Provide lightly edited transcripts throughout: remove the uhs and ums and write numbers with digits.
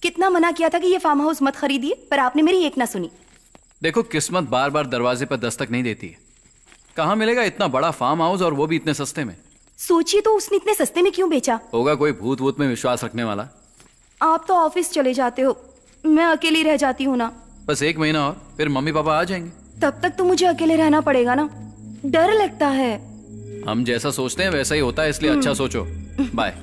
कितना मना किया था कि ये फार्म हाउस मत खरीदिए, पर आपने मेरी एक ना सुनी। देखो, किस्मत बार बार दरवाजे पर दस्तक नहीं देती है। कहाँ मिलेगा इतना बड़ा फार्म हाउस, और वो भी इतने सस्ते में? सोचिए तो उसने इतने सस्ते में क्यों बेचा? होगा कोई भूत वूत में विश्वास रखने वाला। आप तो ऑफिस चले जाते हो, मैं अकेली रह जाती हूँ ना। बस 1 महीना और, फिर मम्मी पापा आ जाएंगे। तब तक तो मुझे अकेले रहना पड़ेगा ना, डर लगता है। हम जैसा सोचते हैं वैसा ही होता है, इसलिए अच्छा सोचो। बाय।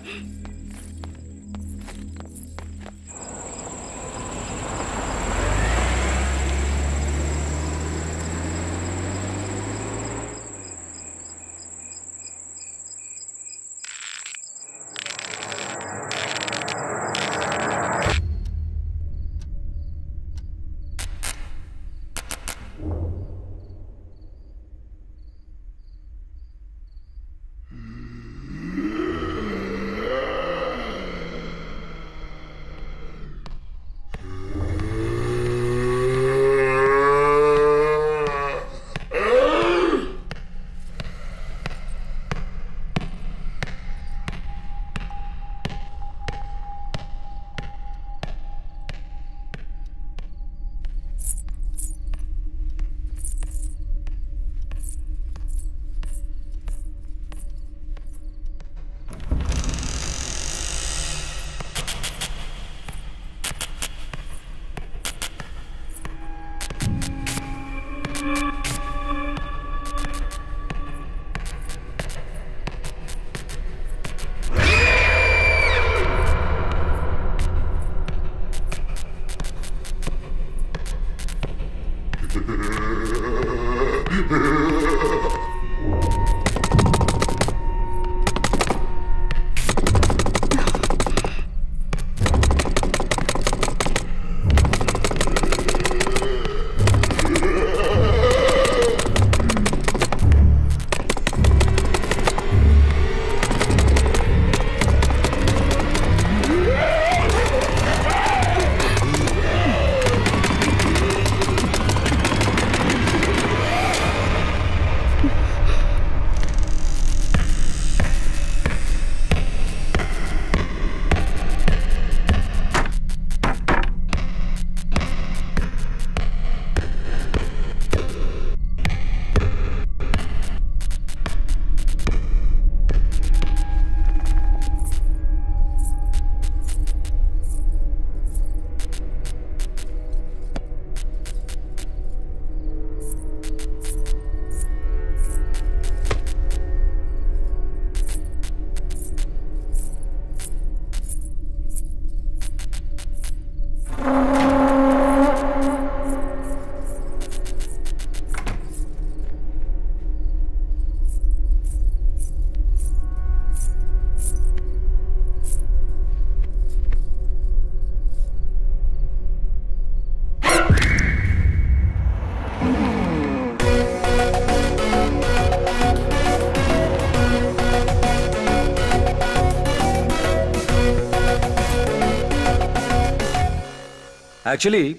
एक्चुअली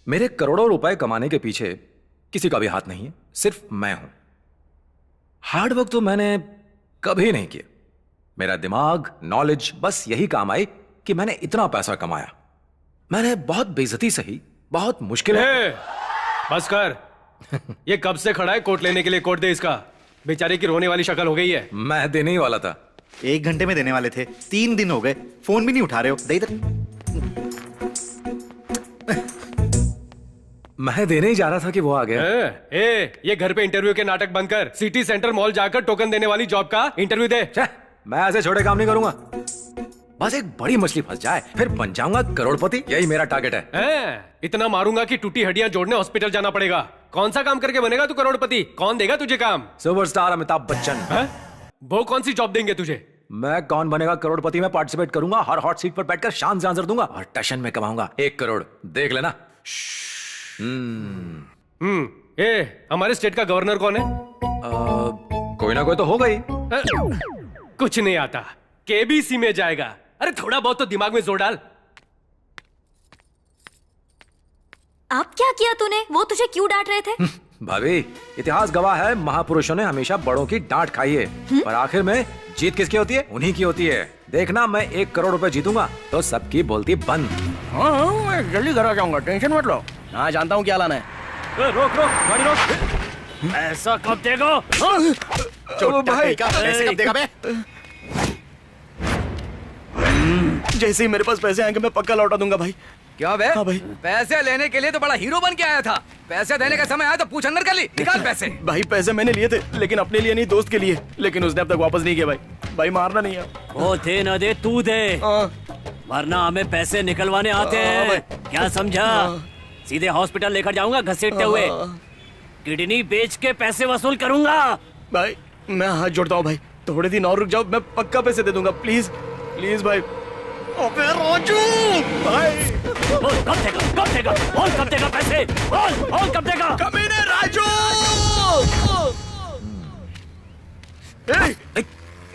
मेरे करोड़ों रुपए कमाने के पीछे किसी का भी हाथ नहीं है, सिर्फ मैं हूं। हार्ड वर्क तो मैंने कभी नहीं किया। मेरा दिमाग, नॉलेज बस यही काम आई कि मैंने इतना पैसा कमाया। मैंने बहुत बेइज्जती सही, बहुत मुश्किल है। बस कर। ये कब से खड़ा है कोट लेने के लिए? कोट दे इसका। बेचारे की रोने वाली शक्ल हो गई है। मैं देने ही वाला था। 1 घंटे में देने वाले थे, 3 दिन हो गए, फोन भी नहीं उठा रहे हो। दे इधर। मैं देने ही जा रहा था कि वो आ गया। ये घर पे इंटरव्यू के नाटक बंद कर, सिटी सेंटर मॉल जाकर टोकन देने वाली जॉब का इंटरव्यू दे। मैं ऐसे छोटे काम नहीं करूंगा। बस एक बड़ी मछली फंस जाए, फिर बन जाऊंगा करोड़पति। यही मेरा टारगेट है। इतना मारूंगा कि टूटी हड्डियां जोड़ने हॉस्पिटल जाना पड़ेगा। कौन सा काम करके बनेगा तू करोड़पति? कौन देगा तुझे काम? सुपरस्टार अमिताभ बच्चन। वो कौन सी जॉब देंगे तुझे? मैं कौन बनेगा करोड़पति में पार्टिसिपेट करूंगा, हर हॉट सीट पर बैठकर शान से आंसर दूंगा और टशन में कमाऊंगा 1 करोड़। देख लेना। हमारे स्टेट का गवर्नर कौन है? कोई ना कोई तो होगा ही। कुछ नहीं आता, केबीसी में जाएगा। अरे थोड़ा बहुत तो दिमाग में जोर डाल। आप क्या किया तूने? वो तुझे क्यों डांट रहे थे? भाभी, इतिहास गवाह है, महापुरुषों ने हमेशा बड़ों की डांट खाई है, पर आखिर में जीत किसकी होती है? उन्हीं की होती है। देखना, मैं 1 करोड़ रुपए जीतूंगा तो सबकी बोलती बंद। हाँ, मैं जल्दी घर आ जाऊंगा, टेंशन मत लो। हाँ, जानता हूँ क्या लाना है। रोक गाड़ी रोक। ऐसा कब देगा? भाई पैसे कब देगा बे? जैसे ही मेरे पास पैसे आएंगे मैं पक्का लौटा दूंगा भाई। क्या बे? हाँ भाई। पैसे लेने के लिए तो बड़ा हीरो बन के आया था, पैसे देने का समय आया तो पूछ अंदर कर ली। निकाल पैसे। भाई पैसे मैंने लिए थे, लेकिन अपने लिए नहीं, दोस्त के लिए, लेकिन उसने अब तक वापस नहीं किया। भाई मारना नहीं है। वो दे न दे, तू दे, वरना हमें पैसे निकलवाने आते हैं। क्या समझा? सीधे हॉस्पिटल लेकर जाऊंगा घसीटते हुए, किडनी बेच के पैसे वसूल करूंगा। भाई मैं हाथ जोड़ता हूँ भाई, थोड़े दिन और रुक जाओ, मैं पक्का पैसे दे दूंगा। प्लीज प्लीज भाई। अबे राजू भाई, कब देगा और कब देगा पैसे? और कब देगा? कमीने राजू।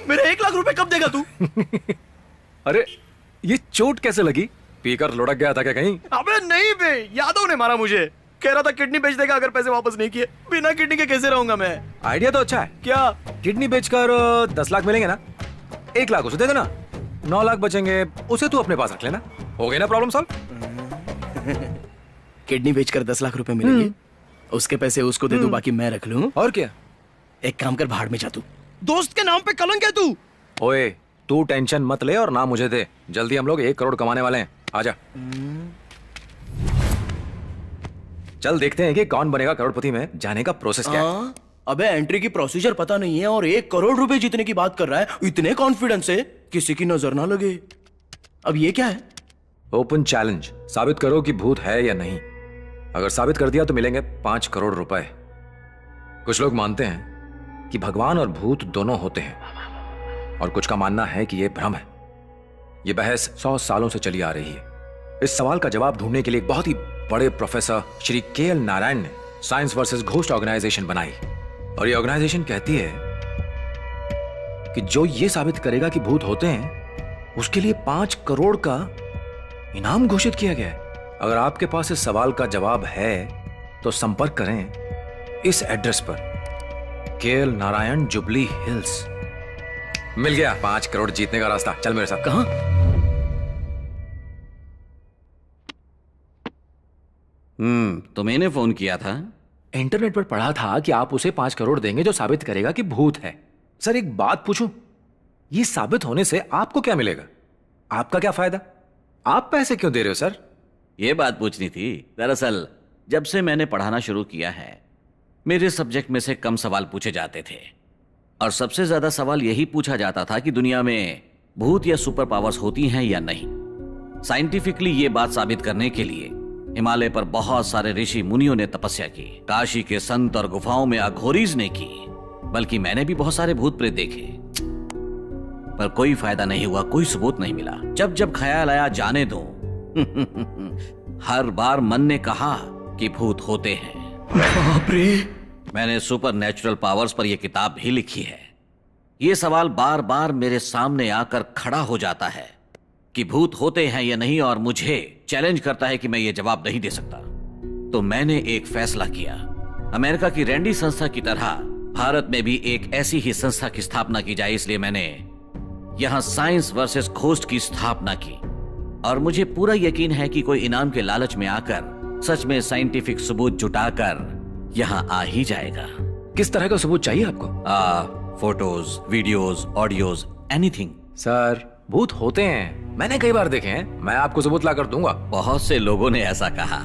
मेरे 1 लाख रुपए कब देगा तू? अरे ये चोट कैसे लगी? पीकर लुढ़क गया था क्या कहीं? अबे नहीं बे, यादव ने मारा मुझे। कह रहा था किडनी बेच देगा अगर पैसे वापस नहीं किए। बिना किडनी के कैसे रहूंगा मैं? आइडिया तो अच्छा है। क्या? किडनी बेचकर 10 लाख मिलेंगे ना, 1 लाख उसे दे देना, 9 लाख बचेंगे, उसे तू अपने पास रख लेना। हो गई ना प्रॉब्लम सॉल्व? किडनी बेचकर 10 लाख रुपए मिलेंगे, उसके पैसे उसको दे दूं, बाकी मैं रख लूं। और क्या? एक काम कर, भाड़ में जा तू। दोस्त के नाम पे कलंक है तू। ओए, तू टेंशन मत ले और ना मुझे दे। जल्दी हम लोग 1 करोड़ कमाने वाले हैं। आजा। चल देखते हैं कि कौन बनेगा करोड़पति में जाने का प्रोसेस क्या है। अबे एंट्री की प्रोसीजर पता नहीं है और 1 करोड़ रुपए जीतने की बात कर रहा है इतने कॉन्फिडेंस से, किसी की नजर ना लगे। अब ये क्या है? Open challenge. साबित करो कि भूत है या नहीं। अगर साबित कर दिया तो मिलेंगे 5 करोड़ रुपए। कुछ लोग मानते हैं कि भगवान और भूत दोनों होते हैं, और कुछ का मानना है कि यह भ्रम है। यह बहस 100 सालों से चली आ रही है। इस सवाल का जवाब ढूंढने के लिए एक बहुत ही बड़े प्रोफेसर श्री KL नारायण ने साइंस वर्सेस घोस्ट ऑर्गेनाइजेशन बनाई, और ये ऑर्गेनाइजेशन कहती है कि जो ये साबित करेगा कि भूत होते हैं, उसके लिए 5 करोड़ का इनाम घोषित किया गया है। अगर आपके पास इस सवाल का जवाब है तो संपर्क करें इस एड्रेस पर, KL नारायण, जुबली हिल्स। मिल गया 5 करोड़ जीतने का रास्ता। चल मेरे साथ। कहां? तो मैंने फोन किया था। इंटरनेट पर पढ़ा था कि आप उसे 5 करोड़ देंगे जो साबित करेगा कि भूत है। सर एक बात पूछूं, ये साबित होने से आपको क्या मिलेगा? आपका क्या फायदा? आप पैसे क्यों दे रहे हो सर? ये बात पूछनी थी। दरअसल जब से मैंने पढ़ाना शुरू किया है, मेरे सब्जेक्ट में से कम सवाल पूछे जाते थे, और सबसे ज्यादा सवाल यही पूछा जाता था कि दुनिया में भूत या सुपर पावर्स होती हैं या नहीं। साइंटिफिकली ये बात साबित करने के लिए हिमालय पर बहुत सारे ऋषि मुनियों ने तपस्या की, काशी के संत और गुफाओं में अघोरीज ने की, बल्कि मैंने भी बहुत सारे भूत प्रेत देखे, पर कोई फायदा नहीं हुआ, कोई सबूत नहीं मिला। जब जब ख्याल आया जाने दो, हर बार मन ने कहा कि भूत होते हैं। बाप रे। मैंने सुपर नेचुरल पावर्स पर यह किताब भी लिखी है। यह सवाल बार बार मेरे सामने आकर खड़ा हो जाता है कि भूत होते हैं या नहीं, और मुझे चैलेंज करता है कि मैं ये जवाब नहीं दे सकता। तो मैंने एक फैसला किया, अमेरिका की रैंडी संस्था की तरह भारत में भी एक ऐसी ही संस्था की स्थापना की जाए। इसलिए मैंने यहां साइंस वर्सेस घोस्ट की स्थापना की, और मुझे पूरा यकीन है कि कोई इनाम के लालच में आकर सच में साइंटिफिक सबूत जुटाकर यहां आ ही जाएगा। किस तरह का सबूत चाहिए आपको? Photos, videos, audios, anything. Sir भूत होते हैं, मैंने कई बार देखे हैं, मैं आपको सबूत ला कर दूंगा। बहुत से लोगों ने ऐसा कहा,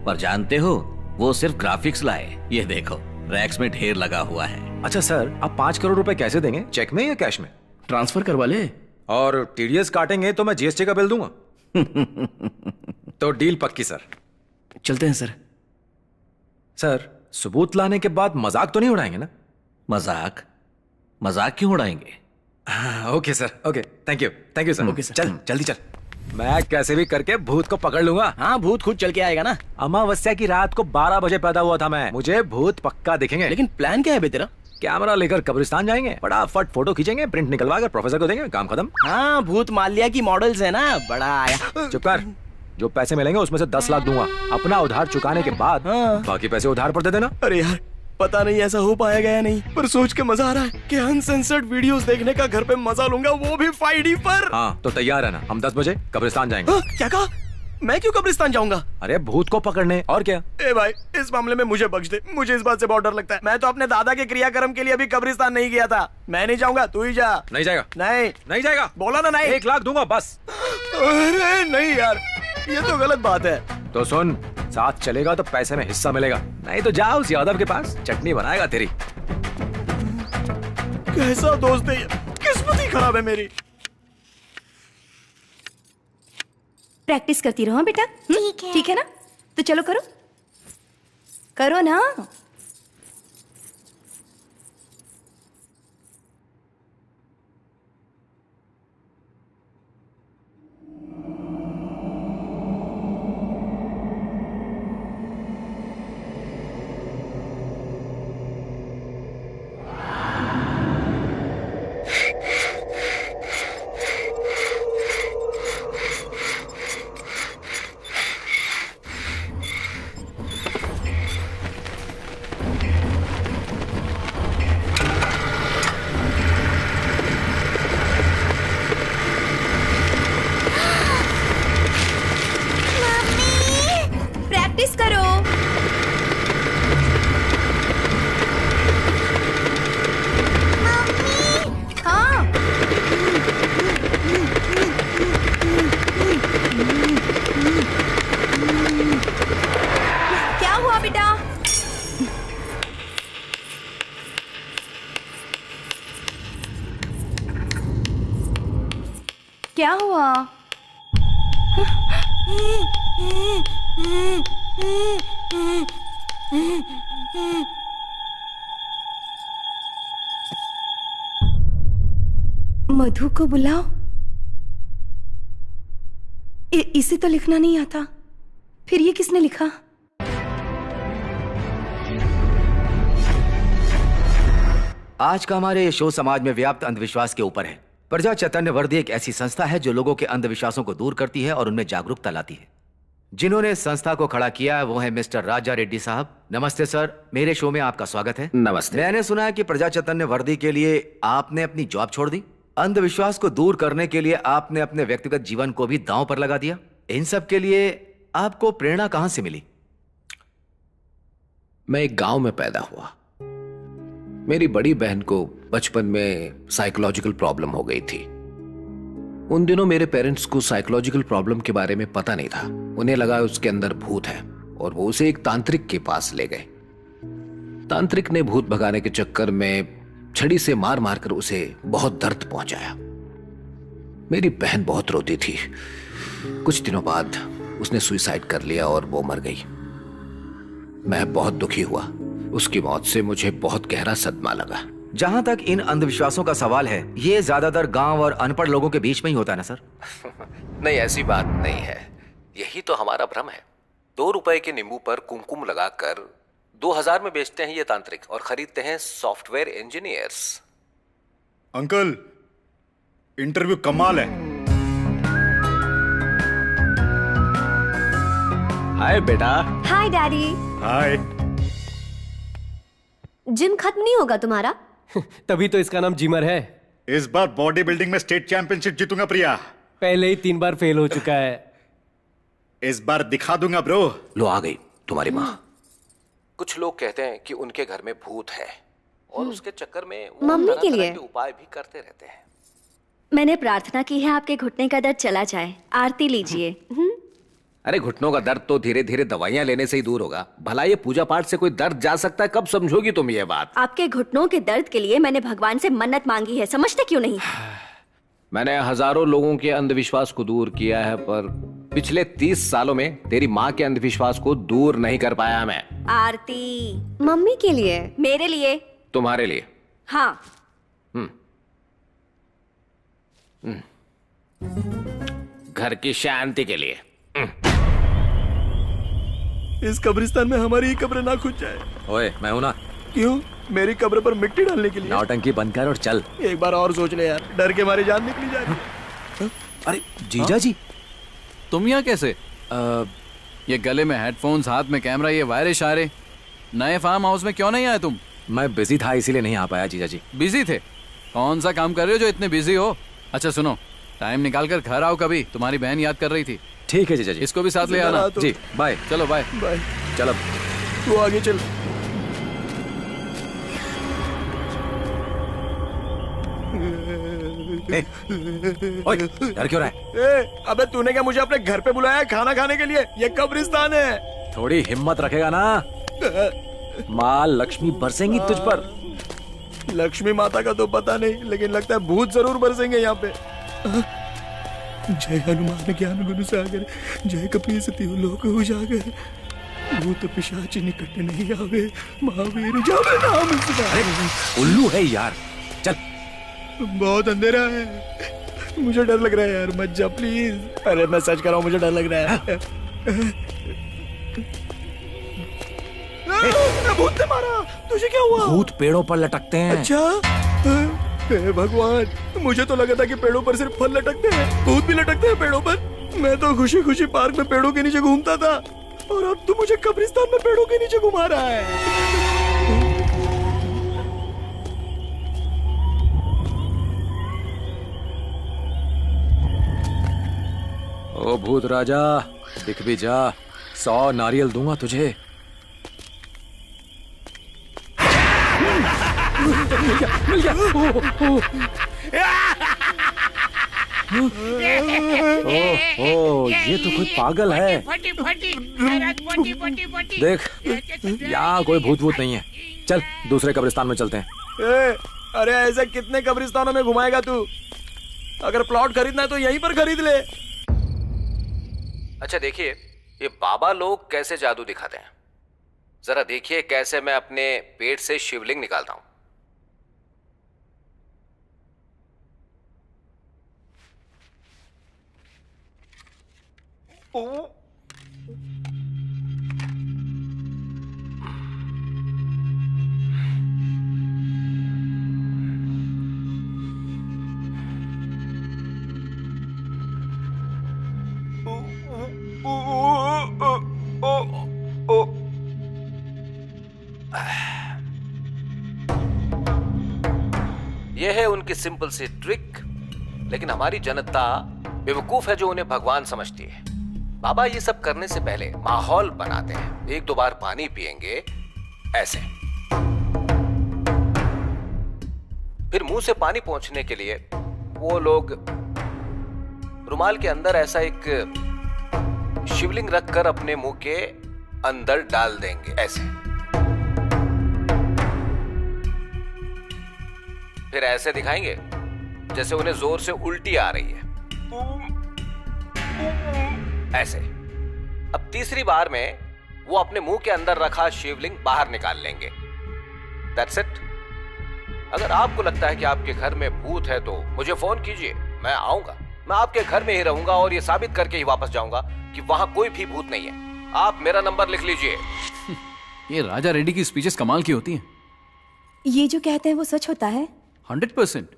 पर जानते हो वो सिर्फ ग्राफिक्स लाए। ये देखो रैक्स में ढेर लगा हुआ है। अच्छा सर, आप 5 करोड़ रुपए कैसे देंगे, चेक में या कैश में? ट्रांसफर करवा ले। और टीडीएस काटेंगे तो मैं जीएसटी का बिल दूंगा। तो डील पक्की सर। चलते हैं सर। सर सबूत लाने के बाद मजाक तो नहीं उड़ाएंगे ना? मजाक? मजाक क्यों उड़ाएंगे? Okay sir, okay, thank you sir. Okay sir. चल जल्दी चल, मैं कैसे भी करके भूत को पकड़ लूंगा। हाँ, भूत खुद चल के आएगा ना। अमावस्या की रात को 12 बजे पैदा हुआ था मैं, मुझे भूत पक्का दिखेंगे। लेकिन प्लान क्या है बे तेरा? कैमरा लेकर कब्रिस्तान जाएंगे, फटाफट फोटो खींचेंगे, प्रिंट निकलवा कर प्रोफेसर को देंगे, काम खत्म। हाँ, भूत माल्या की मॉडल्स है ना, बड़ा आया। चुप कर, जो पैसे मिलेंगे उसमें से 10 लाख दूंगा, अपना उधार चुकाने के बाद हाँ। बाकी पैसे उधार पर दे देना। अरे यार, पता नहीं ऐसा हो पाएगा या नहीं, पर सोच के मजा आ रहा है कि अनसेंसर्ड वीडियोस देखने का घर पे मजा लूंगा, वो भी 5D पर। हाँ तो तैयार है ना, हम 10 बजे कब्रिस्तान जाएंगे। हाँ, क्या कहा? मैं क्यों कब्रिस्तान जाऊंगा? अरे भूत को पकड़ने, और क्या। ए भाई, इस मामले में मुझे बख्श दे, मुझे इस बात से बहुत डर लगता है। मैं तो अपने दादा के क्रियाक्रम के लिए अभी कब्रिस्तान नहीं गया था। मैं नहीं जाऊंगा, तू ही जा। नहीं जाएगा? नहीं जाएगा, बोला ना नहीं। 1 लाख दूंगा बस। अरे नहीं यार, ये तो गलत बात है। तो सुन, साथ चलेगा तो पैसे में हिस्सा मिलेगा, नहीं तो जा उस यादव के पास, चटनी बनाएगा तेरी। कैसा दोस्त है ये, किस्मत ही खराब है मेरी। प्रैक्टिस करती रहो बेटा। ठीक है ना? तो चलो करो, करो ना। प्रैक्टिस करो। हाँ, क्या हुआ बेटा? क्या हुआ? मधु को बुलाओ। इसे तो लिखना नहीं आता, फिर ये किसने लिखा? आज का हमारे ये शो समाज में व्याप्त अंधविश्वास के ऊपर है। प्रजा चैतन्य वर्दी एक ऐसी संस्था है जो लोगों के अंधविश्वासों को दूर करती है और उनमें जागरूकता लाती है। जिन्होंने इस संस्था को खड़ा किया है वो है मिस्टर राजा रेड्डी साहब। नमस्ते सर, मेरे शो में आपका स्वागत है। नमस्ते। मैंने सुना है कि प्रजा चैतन्य वर्दी के लिए आपने अपनी जॉब छोड़ दी, अंधविश्वास को दूर करने के लिए आपने अपने व्यक्तिगत जीवन को भी दांव पर लगा दिया। इन सब के लिए आपको प्रेरणा कहां से मिली? मैं एक गांव में पैदा हुआ। मेरी बड़ी बहन को बचपन में साइकोलॉजिकल प्रॉब्लम हो गई थी। उन दिनों मेरे पेरेंट्स को साइकोलॉजिकल प्रॉब्लम के बारे में पता नहीं था। उन्हें लगा उसके अंदर भूत है और वो उसे एक तांत्रिक के पास ले गए। तांत्रिक ने भूत भगाने के चक्कर में छड़ी से मार मार कर उसे बहुत दर्द पहुंचाया। मेरी बहन बहुत रोती थी। कुछ दिनों बाद उसने सुसाइड कर लिया और वो मर गई। मैं बहुत दुखी हुआ। उसकी मौत से मुझे बहुत गहरा सदमा लगा। जहां तक इन अंधविश्वासों का सवाल है, ये ज्यादातर गांव और अनपढ़ लोगों के बीच में ही होता है ना सर? नहीं, ऐसी बात नहीं है। यही तो हमारा भ्रम है। 2 रुपए के नींबू पर कुमकुम लगाकर 2000 में बेचते हैं ये तांत्रिक और खरीदते हैं सॉफ्टवेयर इंजीनियर्स। अंकल, इंटरव्यू कमाल है। हाय बेटा। हाय डैडी। हाय। जिम खत्म नहीं होगा तुम्हारा? तभी तो इसका नाम जिमर है। इस बार बॉडी बिल्डिंग में स्टेट चैंपियनशिप जीतूंगा प्रिया। पहले ही 3 बार फेल हो चुका है। इस बार दिखा दूंगा ब्रो। लो आ गई तुम्हारी माँ। कुछ लोग कहते हैं कि उनके घर में भूत है और उसके चक्कर में वो मम्मी तरह के तरह लिए। के उपाय भी करते रहते हैं। मैंने प्रार्थना की है आपके घुटने का दर्द चला जाए। आरती लीजिए। अरे घुटनों का दर्द तो धीरे धीरे दवाइयां लेने से ही दूर होगा। भला ये पूजा पाठ से कोई दर्द जा सकता है? कब समझोगी तुम ये बात? आपके घुटनों के दर्द के लिए मैंने भगवान से मन्नत मांगी है, समझते क्यों नहीं? मैंने हजारों लोगों के अंधविश्वास को दूर किया है, पर पिछले 30 सालों में तेरी माँ के अंधविश्वास को दूर नहीं कर पाया मैं। आरती मम्मी के लिए। मेरे लिए। तुम्हारे लिए। हाँ। घर की शांति के लिए। इस कब्रिस्तान में हमारी ही कब्र ना खुद जाए। ओए मैं हूं ना। क्यों? मेरी कब्र पर मिट्टी डालने के लिए? नौटंकी बंद कर और चल। एक बार और सोच ले यार, डर के मारे जान निकली जा रही है। अरे जीजा जी, तुम यहाँ कैसे? ये गले में हेडफोन्स, हाथ में कैमरा, ये वायरे शायरे, नए फार्म हाउस में क्यों नहीं आए तुम? मैं बिजी था इसीलिए नहीं आ पाया जीजा जी। बिजी थे? कौन सा काम कर रहे हो जो इतने बिजी हो? अच्छा सुनो, टाइम निकाल कर घर आओ कभी, तुम्हारी बहन याद कर रही थी। ठीक है जीजा जी। इसको भी साथ ले आना। जी बाय। चलो बाय। बाय। चलो तू आगे चल। ओए डर क्यों रहा है? अबे तूने क्या मुझे अपने घर पे बुलाया है खाना खाने के लिए? ये कब्रिस्तान है। थोड़ी हिम्मत रखेगा ना, माँ लक्ष्मी बरसेंगी तुझ पर। लक्ष्मी माता का तो पता नहीं, लेकिन लगता है भूत जरूर बरसेंगे यहाँ पे। जय हनुमान ज्ञान गुण सागर, जय कपीसति लोक उजागर, भूत पिशाच निकट नहीं आवे, महावीर जावे नाम सुधारे। उल्लू है यार, चल। बहुत अंधेरा है, मुझे डर लग रहा है यार, मत जा प्लीज। अरे मैं सच कर रहा हूँ, मुझे डर लग रहा है। भूत ने मारा। तुझे क्या हुआ? भूत पेड़ों पर लटकते हैं। अच्छा हे भगवान, मुझे तो लगा था कि पेड़ों पर सिर्फ फल लटकते हैं, भूत भी लटकते हैं पेड़ों पर। मैं तो खुशी खुशी पार्क में पेड़ों के नीचे घूमता था, और अब तू मुझे कब्रिस्तान में पेड़ों के नीचे घुमा रहा है। ओ भूत राजा, दिख भी जा, 100 नारियल दूंगा तुझे। मिल गया। ओ, ये तो कोई पागल है। देख, यहाँ कोई भूत भूत नहीं है। चल दूसरे कब्रिस्तान में चलते हैं। अरे ऐसे कितने कब्रिस्तानों में घुमाएगा तू? अगर प्लॉट खरीदना है तो यहीं पर खरीद ले। अच्छा देखिए, ये बाबा लोग कैसे जादू दिखाते हैं, जरा देखिए कैसे मैं अपने पेट से शिवलिंग निकालता हूं। यह है उनकी सिंपल सी ट्रिक, लेकिन हमारी जनता बेवकूफ है जो उन्हें भगवान समझती है। बाबा ये सब करने से पहले माहौल बनाते हैं। 1-2 बार पानी पिएंगे ऐसे, फिर मुंह से पानी पहुंचने के लिए वो लोग रुमाल के अंदर ऐसा एक शिवलिंग रखकर अपने मुंह के अंदर डाल देंगे ऐसे। फिर ऐसे दिखाएंगे जैसे उन्हें जोर से उल्टी आ रही है, ऐसे। अब तीसरी बार में वो अपने मुंह के अंदर रखा शिवलिंग बाहर निकाल लेंगे। That's it। अगर आपको लगता है कि आपके घर में भूत है तो मुझे फोन कीजिए, मैं आऊंगा। मैं आपके घर में ही रहूंगा और ये साबित करके ही वापस जाऊंगा कि वहां कोई भी भूत नहीं है। आप मेरा नंबर लिख लीजिए। ये राजा रेड्डी की स्पीचेस कमाल की होती हैं। ये जो कहते हैं वो सच होता है? 100%।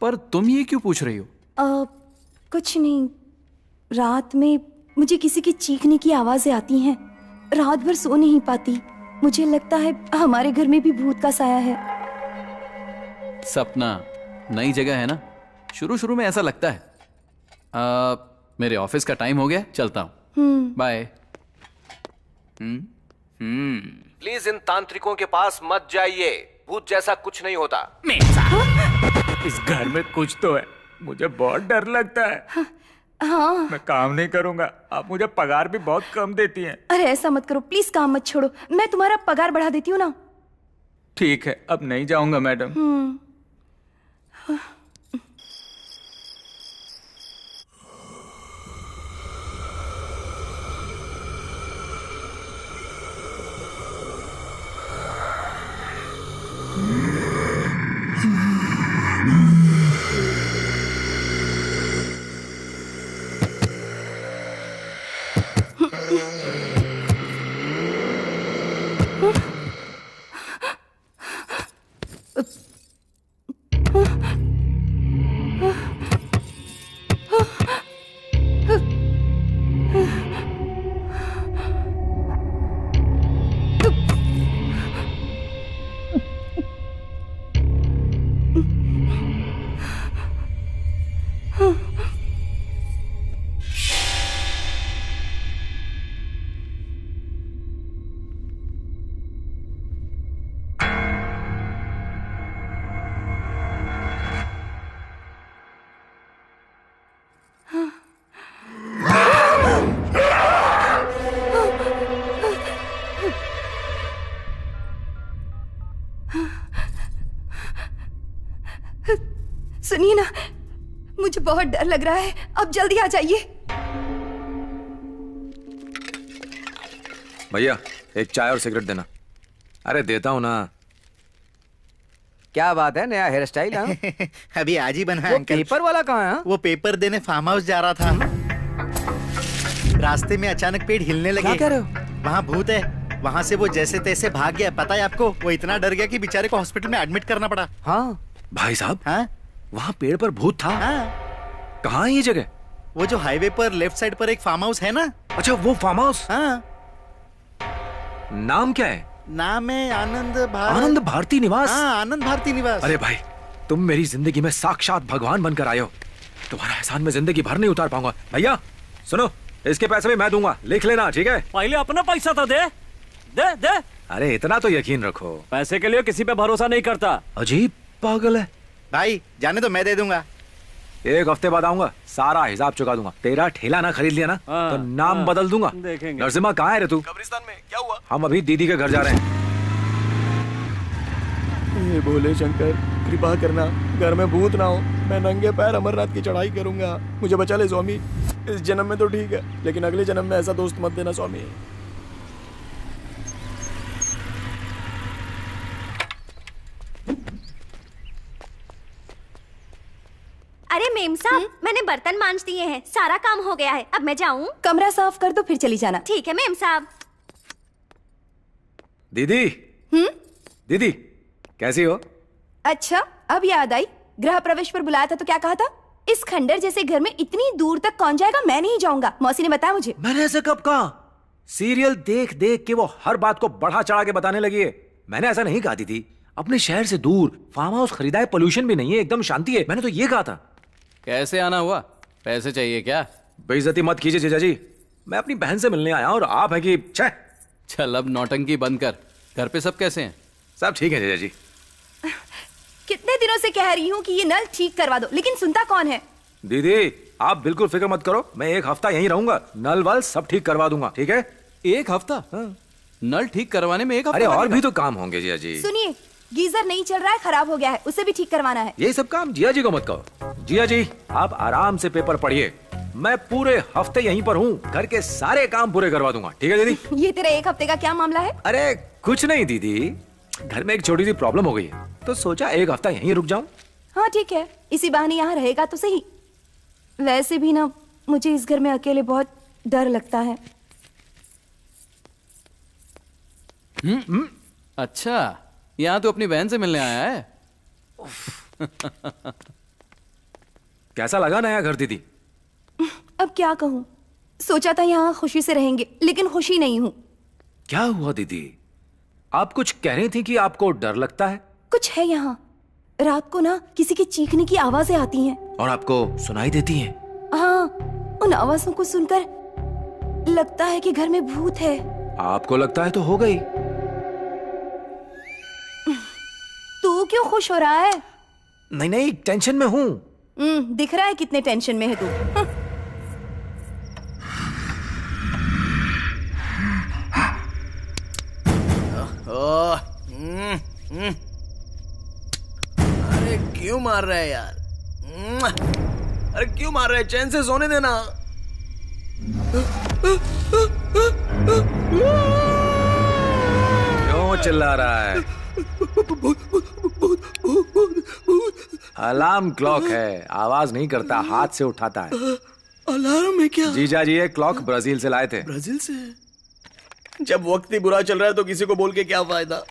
पर तुम ये क्यों पूछ रही हो? कुछ नहीं, रात में मुझे किसी की चीखने की आवाजें आती हैं, रात भर सो नहीं पाती। मुझे लगता है हमारे घर में भी भूत का साया है। सपना, नई जगह है ना, शुरू शुरू में ऐसा लगता है। मेरे ऑफिस का टाइम हो गया, चलता हूँ। बाय। प्लीज इन तांत्रिकों के पास मत जाइए, भूत जैसा कुछ नहीं होता। इस घर में कुछ तो है, मुझे बहुत डर लगता है। हाँ। मैं काम नहीं करूंगा, आप मुझे पगार भी बहुत कम देती हैं। अरे ऐसा मत करो प्लीज, काम मत छोड़ो, मैं तुम्हारा पगार बढ़ा देती हूँ ना। ठीक है, अब नहीं जाऊंगा मैडम। सुनिए ना, मुझे बहुत डर लग रहा है, अब जल्दी आ जाइए। भैया एक चाय और सिगरेट देना। अरे देता हूँ ना। क्या बात है, नया हेयर स्टाइल? अभी आज ही बना है वो अंकल। पेपर वाला कहाँ है? वो पेपर देने फार्म हाउस जा रहा था, रास्ते में अचानक पेड़ हिलने लगे। क्या कह रहे हो? वहाँ भूत है, वहाँ से वो जैसे तैसे भाग गया। पता है आपको, वो इतना डर गया कि बेचारे को हॉस्पिटल में एडमिट करना पड़ा। हाँ भाई साहब, हाँ वहाँ पेड़ पर भूत था? हाँ। कहाँ है ये जगह? वो जो हाईवे पर लेफ्ट साइड पर एक फार्म हाउस है ना। अच्छा वो फार्म हाउस। हाँ। नाम क्या है? नाम है आनंद आनंद भारती निवास। हाँ, आनंद भारती निवास। अरे भाई, तुम मेरी जिंदगी में साक्षात भगवान बनकर आए हो। तुम्हारा एहसान मैं जिंदगी भर नहीं उतार पाऊंगा। भैया सुनो, इसके पैसे भी मैं दूंगा, लिख लेना, ठीक है? पहले अपना पैसा तो दे दे दे। अरे इतना तो यकीन रखो। पैसे के लिए किसी पे भरोसा नहीं करता। अजीब पागल है भाई, जाने तो मैं दे दूंगा। एक हफ्ते बाद आऊंगा, सारा हिसाब चुका दूंगा। तेरा ठेला ना खरीद लिया ना तो नाम बदल दूंगा। नरसिम्हा कहाँ है रे तू? कब्रिस्तान में। क्या हुआ? हम अभी दीदी के घर जा रहे हैं। ये भोले शंकर, कृपा करना, घर में भूत ना हो। मैं नंगे पैर अमरनाथ की चढ़ाई करूंगा, मुझे बचा ले स्वामी। इस जन्म में तो ठीक है, लेकिन अगले जन्म में ऐसा दोस्त मत देना स्वामी। अरे मेम साहब, मैंने बर्तन मांज दिए हैं, सारा काम हो गया है, अब मैं जाऊं? कमरा साफ कर दो फिर चली जाना। ठीक है मेम साहब। दीदी। दीदी कैसी हो? अच्छा अब याद आई, गृह प्रवेश पर बुलाया था तो क्या कहा था? इस खंडर जैसे घर में इतनी दूर तक कौन जाएगा? मैं नहीं जाऊंगा, मौसी ने बताया मुझे। मैंने ऐसा कब कहा? सीरियल देख देख के वो हर बात को बढ़ा चढ़ा के बताने लगी है। मैंने ऐसा नहीं कहा थी। अपने शहर से दूर फार्म हाउस खरीदा है, पोल्यूशन भी नहीं है, एकदम शांति है। मैंने तो ये कहा था। कैसे आना हुआ? पैसे चाहिए क्या? बेइज्जती मत कीजिए जीजा जी, मैं अपनी बहन से मिलने आया और आप है कि छह। चल अब नौटंकी बंद कर। घर पे सब कैसे हैं? सब ठीक है जीजा जी। कितने दिनों से कह रही हूँ कि ये नल ठीक करवा दो, लेकिन सुनता कौन है? दीदी आप बिल्कुल फिक्र मत करो, मैं एक हफ्ता यहीं रहूंगा, नल वल सब ठीक करवा दूंगा, ठीक है? एक हफ्ता? नल ठीक करवाने में एक हफ्ता? अरे और भी तो काम होंगे जिया जी। सुनिए, गीजर नहीं चल रहा है, खराब हो गया है, उसे भी ठीक करवाना है। ये सब काम जिया जी को मत कहो। जिया जी आप आराम से पेपर पढ़िए, मैं पूरे हफ्ते यहीं पर हूँ, घर के सारे काम पूरे करवा दूंगा, ठीक है दीदी? ये तेरा एक हफ्ते का क्या मामला है? अरे कुछ नहीं दीदी, घर में एक छोटी सी प्रॉब्लम हो गई है, तो सोचा एक हफ्ता यहीं रुक जाऊं। हाँ ठीक है, इसी बहाने यहाँ रहेगा तो सही। वैसे भी ना मुझे इस घर में अकेले बहुत डर लगता है। अच्छा, यहाँ तो अपनी बहन से मिलने आया है। कैसा लगा नया घर दीदी? अब क्या कहूँ, सोचा था यहाँ खुशी से रहेंगे, लेकिन खुशी नहीं हूँ। क्या हुआ दीदी? आप कुछ कह रही थी कि आपको डर लगता है। कुछ है यहाँ, रात को ना किसी के चीखने की आवाजें आती हैं। और आपको सुनाई देती हैं? हाँ, उन आवाजों को सुनकर लगता है कि घर में भूत है। आपको लगता है तो हो गई, तू क्यों खुश हो रहा है? नहीं नहीं, टेंशन में हूं। दिख रहा है कितने टेंशन में है तू। अरे क्यों मार रहा है यार? अरे क्यों मार रहा है? चैन से सोने देना। क्यों चिल्ला रहा है? अलार्म क्लॉक है, आवाज नहीं करता, हाथ से उठाता है। अलार्म है क्या? जीजा जी ये क्लॉक ब्राजील से लाए थे। ब्राजील से? जब वक्त ही बुरा चल रहा है तो किसी को बोल के क्या फायदा।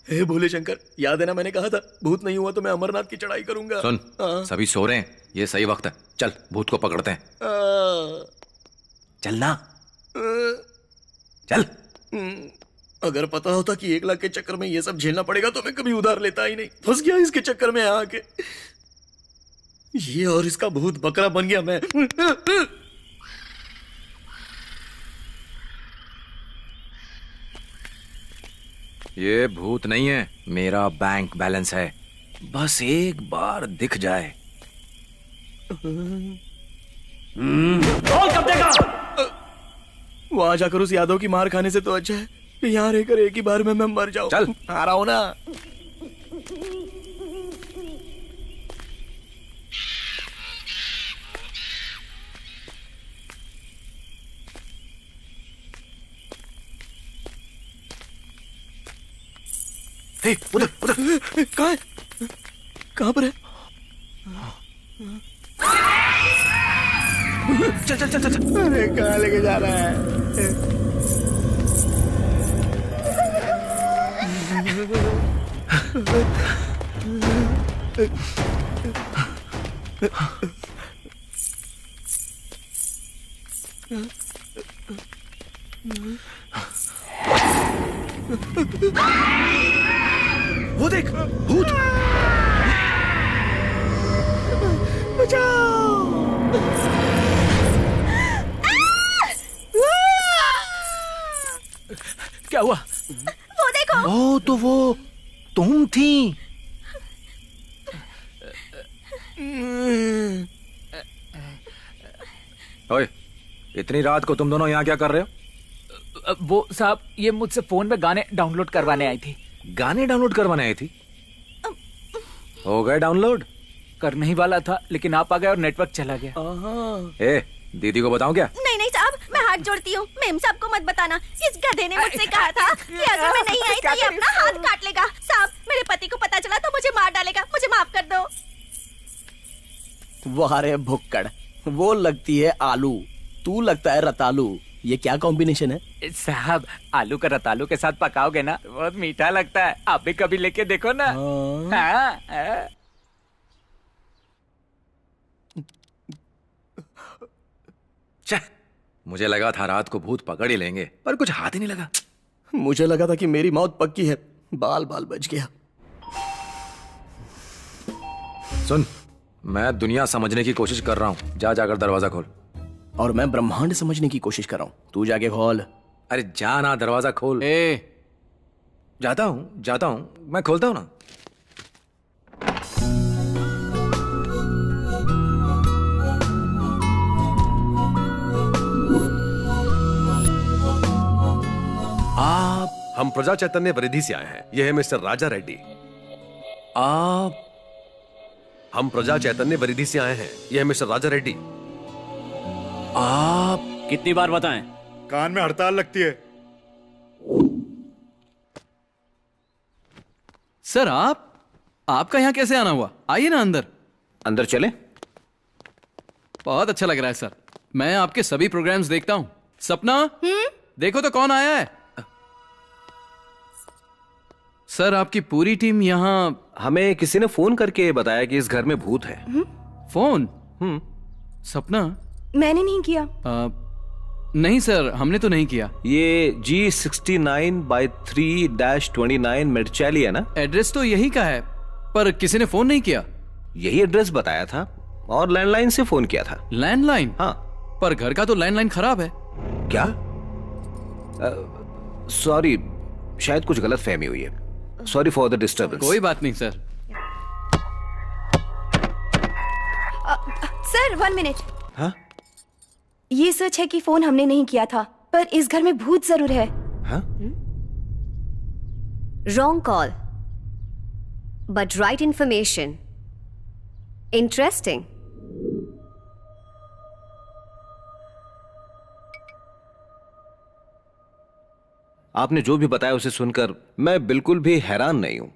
हे भोले शंकर, याद है ना मैंने कहा था भूत नहीं हुआ तो मैं अमरनाथ की चढ़ाई करूंगा। सुन, सभी सो रहे हैं, ये सही वक्त है, चल भूत को पकड़ते हैं। चलना, चल। अगर पता होता कि 1 लाख के चक्कर में ये सब झेलना पड़ेगा तो मैं कभी उधार लेता ही नहीं। फंस गया इसके चक्कर में आके। ये और इसका भूत बकरा बन गया मैं। ये भूत नहीं है, मेरा बैंक बैलेंस है, बस एक बार दिख जाए। कब देगा? वहां जाकर उस यादव की मार खाने से तो अच्छा है कि यहाँ रहकर एक ही बार में मैं मर जाऊं। चल, आ रहा हूं ना। उधर उधर कहाँ है? कहाँ पर है? चल चल चल चल। अरे कहाँ लेके जा रहा है? वो देख, भूत! बचाओ! क्या हुआ? वो देखो। ओ तो वो तुम थी। ओए, इतनी रात को तुम दोनों यहाँ क्या कर रहे हो? वो साहब, ये मुझसे फोन में गाने डाउनलोड करवाने आई थी। गाने डाउनलोड करवाने आई थी? हो गए डाउनलोड? करने ही वाला था लेकिन आप आ गए और नेटवर्क चला गया। ए, दीदी को बताऊं क्या? नहीं नहीं साहब, मैं हाथ जोड़ती हूँ, मेम साहब को मत बताना। इस गधे ने मुझसे कहा था कि अगर मैं नहीं आई तो ये अपना हाथ काट लेगा। साहब, मेरे पति को पता चला तो मुझे मार डालेगा, मुझे माफ कर दो। वाह रे भुक्कड़, वो लगती है आलू, तू लगता है रतालू। ये क्या कॉम्बिनेशन है? साहब, आलू का रतालू के साथ पकाओगे ना बहुत मीठा लगता है। आप भी कभी लेके देखो ना। हाँ। मुझे लगा था रात को भूत पकड़ ही लेंगे, पर कुछ हाथ ही नहीं लगा। मुझे लगा था कि मेरी मौत पक्की है, बाल बाल बच गया। सुन, मैं दुनिया समझने की कोशिश कर रहा हूँ, जा जाकर दरवाजा खोल। और मैं ब्रह्मांड समझने की कोशिश कर रहा हूँ, तू जाके खोल। अरे जा ना, दरवाजा खोल। जाता हूँ, मैं खोलता हूँ ना। हम प्रजा चैतन्य वृद्धि से आए हैं। यह है मिस्टर राजा रेड्डी। हम प्रजा चैतन्य वृद्धि से आए हैं। यह है मिस्टर राजा रेड्डी। आप कितनी बार बताएं? कान में हड़ताल लगती है। सर, आपका यहाँ कैसे आना हुआ? आइए ना अंदर। अंदर चले? बहुत अच्छा लग रहा है सर, मैं आपके सभी प्रोग्राम्स देखता हूँ। सपना, देखो तो कौन आया है। सर, आपकी पूरी टीम यहाँ। हमें किसी ने फोन करके बताया कि इस घर में भूत है। फोन? सपना, मैंने नहीं किया। नहीं सर, हमने तो नहीं किया। ये G69/3-29 मेडचैली है ना? एड्रेस तो यही का है, पर किसी ने फोन नहीं किया। यही एड्रेस बताया था, और लैंडलाइन से फोन किया था। लैंडलाइन? हाँ। पर घर का तो लैंडलाइन खराब है। क्या? सॉरी, शायद कुछ गलत फहमी हुई है। Sorry for the disturbance. कोई बात नहीं सर। Sir 1 minute. हाँ? ये सच है कि फोन हमने नहीं किया था, पर इस घर में भूत जरूर है। हाँ? Wrong call, but right information. Interesting. आपने जो भी बताया उसे सुनकर मैं बिल्कुल भी हैरान नहीं हूं।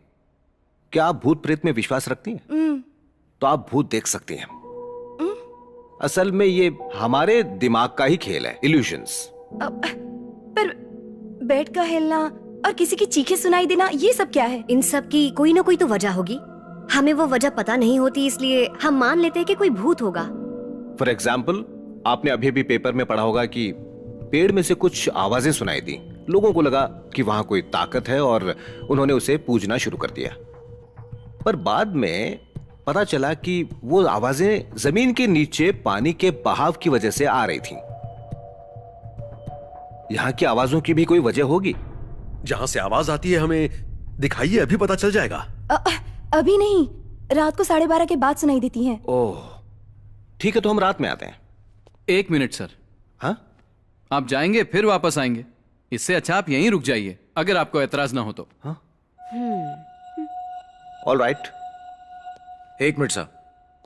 क्या आप भूत प्रेत में विश्वास रखती हैं? तो आप भूत देख सकती हैं। असल में ये हमारे दिमाग का ही खेल है, इल्यूशंस। पर बेड का हिलना और किसी की चीखें सुनाई देना, ये सब क्या है? इन सब की कोई ना कोई तो वजह होगी। हमें वो वजह पता नहीं होती, इसलिए हम मान लेते हैं कि कोई भूत होगा। फॉर एग्जाम्पल, आपने अभी अभी पेपर में पढ़ा होगा कि पेड़ में से कुछ आवाजें सुनाई दी। लोगों को लगा कि वहां कोई ताकत है और उन्होंने उसे पूजना शुरू कर दिया। पर बाद में पता चला कि वो आवाजें जमीन के नीचे पानी के बहाव की वजह से आ रही थीं। यहां की आवाजों की भी कोई वजह होगी। जहां से आवाज आती है हमें दिखाइए, अभी पता चल जाएगा। अभी नहीं, रात को 12:30 के बाद सुनाई देती हैं। ओह, ठीक है, तो हम रात में आते हैं। 1 मिनट सर। हाँ? आप जाएंगे फिर वापस आएंगे, इससे अच्छा आप यहीं रुक जाइए, अगर आपको एतराज ना हो तो। हाँ? All right. 1 मिनट सर,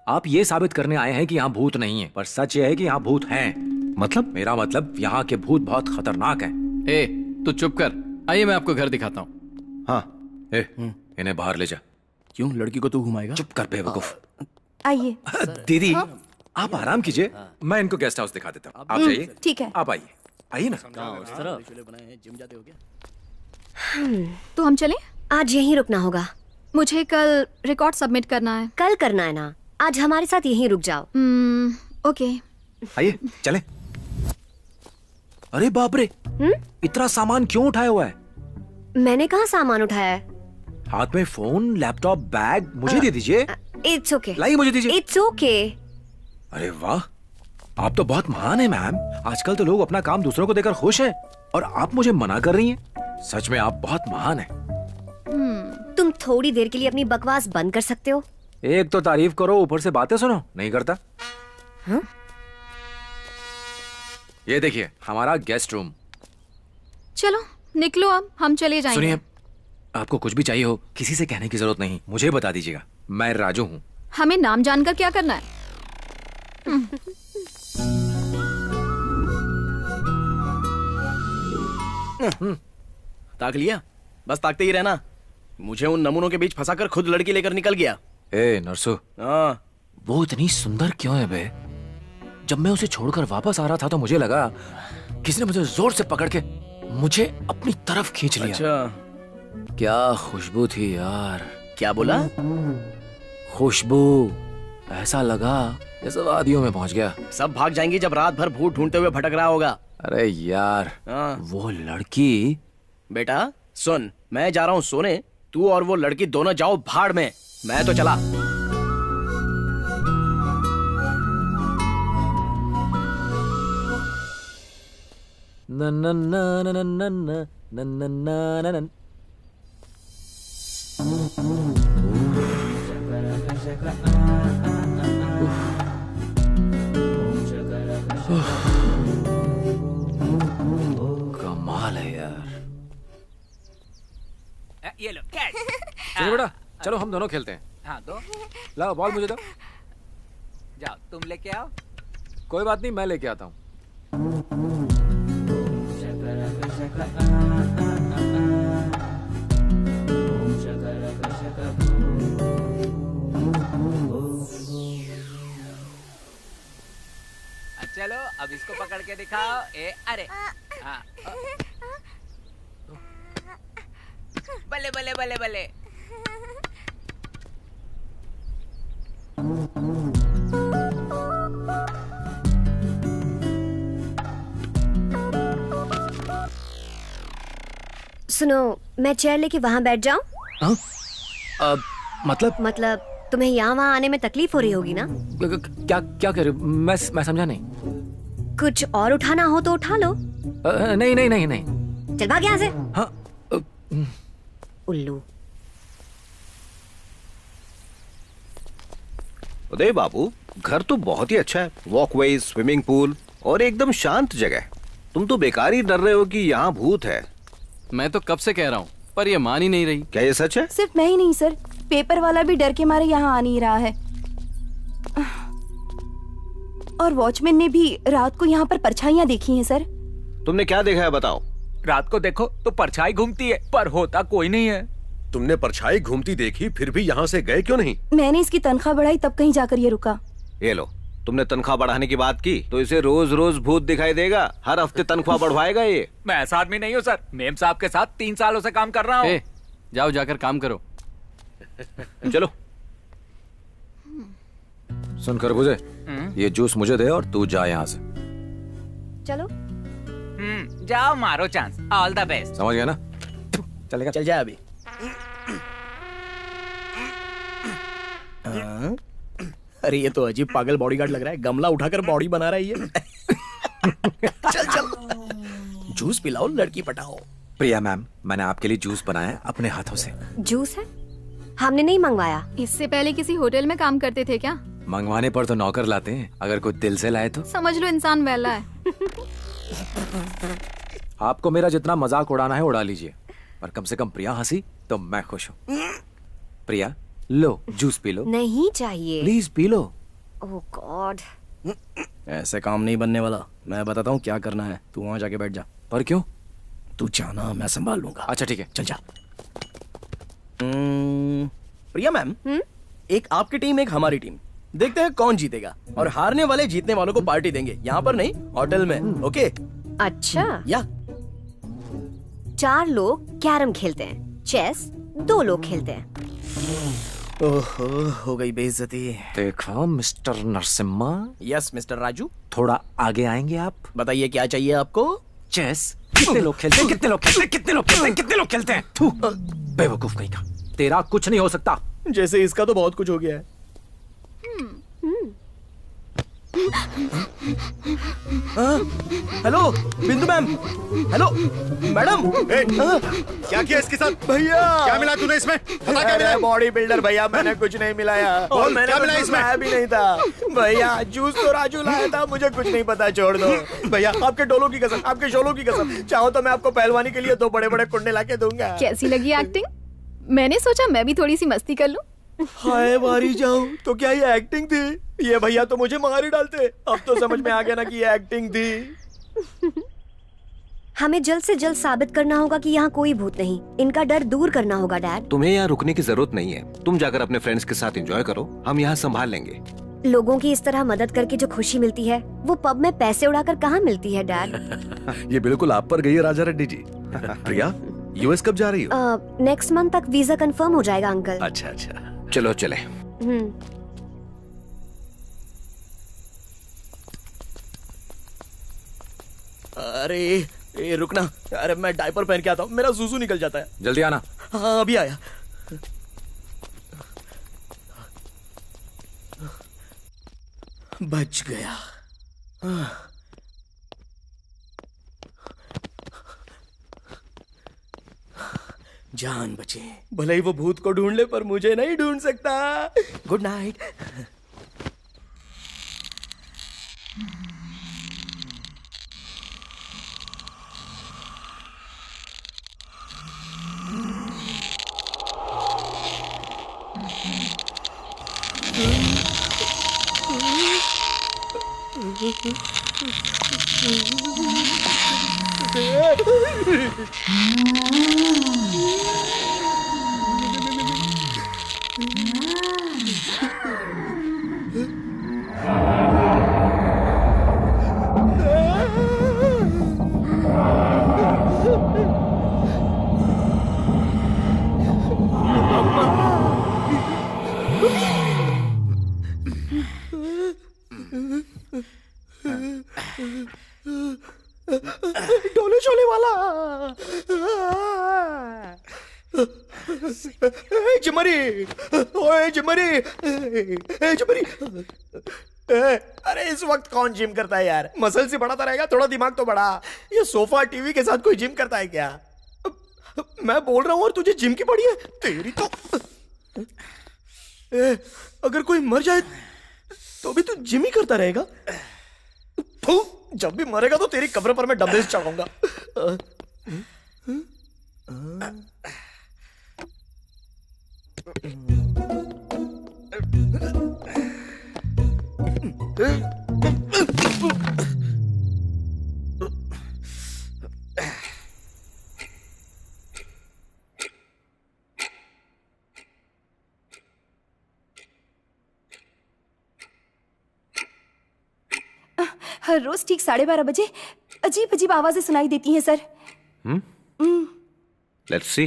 आप ये साबित करने आए हैं कि यहाँ भूत नहीं है, पर सच ये है कि यहाँ भूत हैं। मतलब? मेरा मतलब यहाँ के भूत बहुत खतरनाक हैं। ए, तू चुप कर। आइए मैं आपको घर दिखाता हूँ। हाँ। इन्हें बाहर ले जा। क्यों, लड़की को तू घुमाएगा? चुप कर बेवकूफ। आइए। दीदी, आप आराम कीजिए, मैं इनको गेस्ट हाउस दिखा देता हूँ। आप जाइए। ठीक है। आप आइए। आइए ना। तो हम चलें? आज यहीं रुकना होगा। मुझे कल रिकॉर्ड सबमिट करना है। कल करना है ना? आज हमारे साथ यहीं रुक जाओ। ओके। आइए चले। अरे बाप रे, इतना सामान क्यों उठाया हुआ है? मैंने कहाँ सामान उठाया है? हाथ में फोन, लैपटॉप, बैग मुझे दे दीजिए। It's okay. लाइए मुझे दीजिए। It's okay. अरे वाह, आप तो बहुत महान हैं मैम। आजकल तो लोग अपना काम दूसरों को देकर खुश हैं, और आप मुझे मना कर रही हैं। सच में आप बहुत महान हैं। तुम थोड़ी देर के लिए अपनी बकवास बंद कर सकते हो? एक तो तारीफ करो, ऊपर से बातें सुनो। नहीं करता। हाँ? ये देखिए हमारा गेस्ट रूम। चलो निकलो, अब हम चले जाएंगे। सुनिए, आपको कुछ भी चाहिए हो किसी से कहने की जरूरत नहीं, मुझे बता दीजिएगा। मैं राजू हूँ। हमें नाम जानकर क्या करना है? ताक लिया? बस ताकते ही रहना। मुझे उन नमूनों के बीच फंसाकर खुद लड़की लेकर निकल गया। ए नरसू, वो इतनी सुंदर क्यों है बे? जब मैं उसे छोड़कर वापस आ रहा था तो मुझे लगा किसी ने मुझे जोर से पकड़ के मुझे अपनी तरफ खींच लिया। अच्छा। क्या खुशबू थी यार। क्या बोला? खुशबू, ऐसा लगा जैसे वादियों में पहुंच गया। सब भाग जाएंगी जब रात भर भूत ढूंढते हुए भटक रहा होगा। अरे यार, वो लड़की। बेटा सुन, मैं जा रहा हूँ सोने, तू और वो लड़की दोनों जाओ भाड़ में। मैं तो चला। न न न न न न न न न न न। कमाल है यार। ये लो कैच। चलो बेटा, चलो हम दोनों खेलते हैं। हाँ दो। लाओ बॉल मुझे दो। जाओ तुम लेके आओ। कोई बात नहीं, मैं लेके आता हूँ। चलो अब इसको पकड़ के दिखाओ। अरे हाँ। बल्ले बल्ले बल्ले बल्ले। सुनो, मैं चेयर लेके वहां बैठ जाऊं? मतलब तुम्हें यहाँ वहाँ आने में तकलीफ हो रही होगी ना? क्या क्या कह रहे हो? मैं समझा नहीं। कुछ और उठाना हो तो उठा लो। नहीं नहीं नहीं नहीं। चल भाग यहाँ से। हाँ। उल्लू। उदय बाबू, घर तो बहुत ही अच्छा है। वॉकवे, स्विमिंग पूल और एकदम शांत जगह। तुम तो बेकार ही डर रहे हो कि यहाँ भूत है। मैं तो कब से कह रहा हूँ, पर ये मान ही नहीं रही। क्या ये सच है? सिर्फ मैं ही नहीं सर, पेपर वाला भी डर के मारे यहाँ आ नहीं रहा है। और वॉचमैन ने भी रात को यहाँ पर परछाइयाँ देखी हैं सर। तुमने क्या देखा है बताओ? रात को देखो तो परछाई घूमती है, पर होता कोई नहीं है। तुमने परछाई घूमती देखी, फिर भी यहाँ से गए क्यों नहीं? मैंने इसकी तनख्वाह बढ़ाई तब कहीं जाकर ये रुका। ये लो, तुमने तनख्वाह बढ़ाने की बात की तो इसे रोज रोज भूत दिखाई देगा। हर हफ्ते तनख्वाह बढ़वाएगा ये। मैं ऐसा आदमी नहीं हूँ सर, मेम साहब के साथ 3 सालों से काम कर रहा हूँ। जाओ जाकर काम करो। चलो। सुन खरबूजे, ये जूस मुझे दे और तू जा यहाँ से। चलो। जाओ, मारो चांस। All the best. समझ गया ना? चलेगा? चल जा अभी। अरे ये तो अजीब पागल बॉडीगार्ड लग रहा है, गमला उठाकर बॉडी बना रहा है ये। चल चल, जूस पिलाओ, लड़की पटाओ। प्रिया मैम, मैंने आपके लिए जूस बनाया है अपने हाथों से। जूस है? हमने नहीं मंगवाया। इससे पहले किसी होटल में काम करते थे क्या? मंगवाने पर तो नौकर लाते हैं, अगर कोई दिल से लाए तो। समझ लो इंसान वैला है। आपको मेरा जितना मजाक उड़ाना है उड़ा लीजिए, पर कम से कम प्रिया हंसी तो मैं खुश हूँ। प्रिया लो, जूस पी लो। नहीं चाहिए। Please P low. Oh God, ऐसे काम नहीं बनने वाला। मैं बताता हूँ क्या करना है, तू वहाँ जाके बैठ जा। पर क्यों? तू जाना, मैं संभाल लूंगा। अच्छा ठीक है, चल जा। प्रिया मैम, एक आपकी टीम एक हमारी टीम, देखते हैं कौन जीतेगा। और हारने वाले जीतने वालों को पार्टी देंगे, यहाँ पर नहीं होटल में। ओके? अच्छा। या 4 लोग कैरम खेलते हैं, चेस 2 लोग खेलते हैं। ओहो, हो गई बेइज्जती। देखो mister Narasimha. Yes mister Raju. थोड़ा आगे आएंगे आप? बताइए क्या चाहिए आपको? चेस। कितने लोग खेलते हैं? कितने लोग खेलते हैं? कितने लोग खेलते हैं? कितने लोग खेलते हैं? थू, बेवकूफ कहीं का। तेरा कुछ नहीं हो सकता। जैसे इसका तो बहुत कुछ हो गया है। हेलो बिंदु मैम। Hello madam. क्या किया इसके साथ? भैया क्या मिला तूने इसमें? बता क्या मिला? बॉडी बिल्डर भैया, मैंने कुछ नहीं मिलाया। और मैंने क्या मिला इसमें? भी नहीं था भैया। जूस तो राजू लाया था, मुझे कुछ नहीं पता, छोड़ दो भैया। आपके डोलों की कसम, आपके शोलों की कसम, चाहो तो मैं आपको पहलवानी के लिए 2 बड़े-बड़े कुंडे लाके दूंगा। कैसी लगी एक्टिंग? मैंने सोचा मैं भी थोड़ी सी मस्ती कर लूं। हाय मारी जाऊं, तो क्या ये एक्टिंग थी? ये भैया तो मुझे मार ही डालते। अब तो समझ में आ गया ना कि ये एक्टिंग थी। हमें जल्द से जल्द साबित करना होगा कि यहाँ कोई भूत नहीं। इनका डर दूर करना होगा डैड। तुम्हें यहाँ रुकने की जरूरत नहीं है, तुम जाकर अपने फ्रेंड्स के साथ एंजॉय करो, हम यहाँ संभाल लेंगे। लोगों की इस तरह मदद करके जो खुशी मिलती है, वो पब में पैसे उड़ाकर कहाँ मिलती है डैड। ये बिल्कुल आप पर गई है राजा रेड्डी जी। प्रिया, यूएस कब जा रही हो? नेक्स्ट मंथ तक वीजा कंफर्म हो जाएगा अंकल। अच्छा अच्छा, चलो चले। अरे ए, रुकना। अरे मैं डायपर पहन के आता हूँ, मेरा सूसू निकल जाता है। जल्दी आना। हाँ अभी आया। बच गया। जान बचे। भले ही वो भूत को ढूंढ ले, पर मुझे नहीं ढूंढ सकता। Good night. डोले शोले वाला। जिमरी, ओए जिमरी, जिमरी। अरे इस वक्त कौन जिम करता है यार? मसल से बढ़ाता रहेगा, थोड़ा दिमाग तो बढ़ा। ये सोफा टीवी के साथ कोई जिम करता है क्या? मैं बोल रहा हूँ और तुझे जिम की पड़ी है? तेरी तो अगर कोई मर जाए तो भी तू जिम ही करता रहेगा? जब भी मरेगा तो तेरी कब्र पर मैं डंबल्स चढ़ाऊंगा। हर रोज ठीक 12:30 बजे अजीब अजीब आवाजें सुनाई देती हैं सर। Let's see.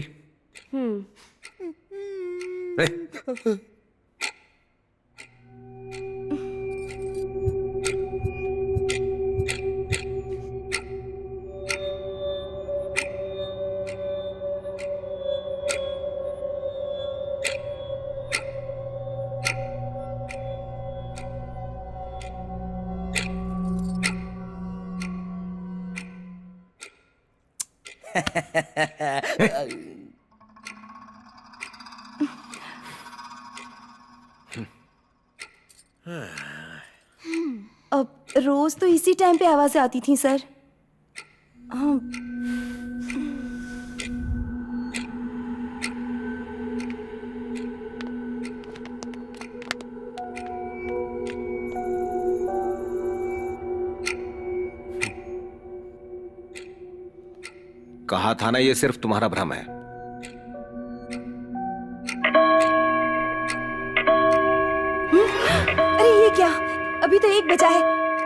अब रोज तो इसी टाइम पे आवाजें आती थी सर। हाँ। कहा था ना, ये सिर्फ तुम्हारा भ्रम है। अरे ये क्या? अभी तो 1 बजा है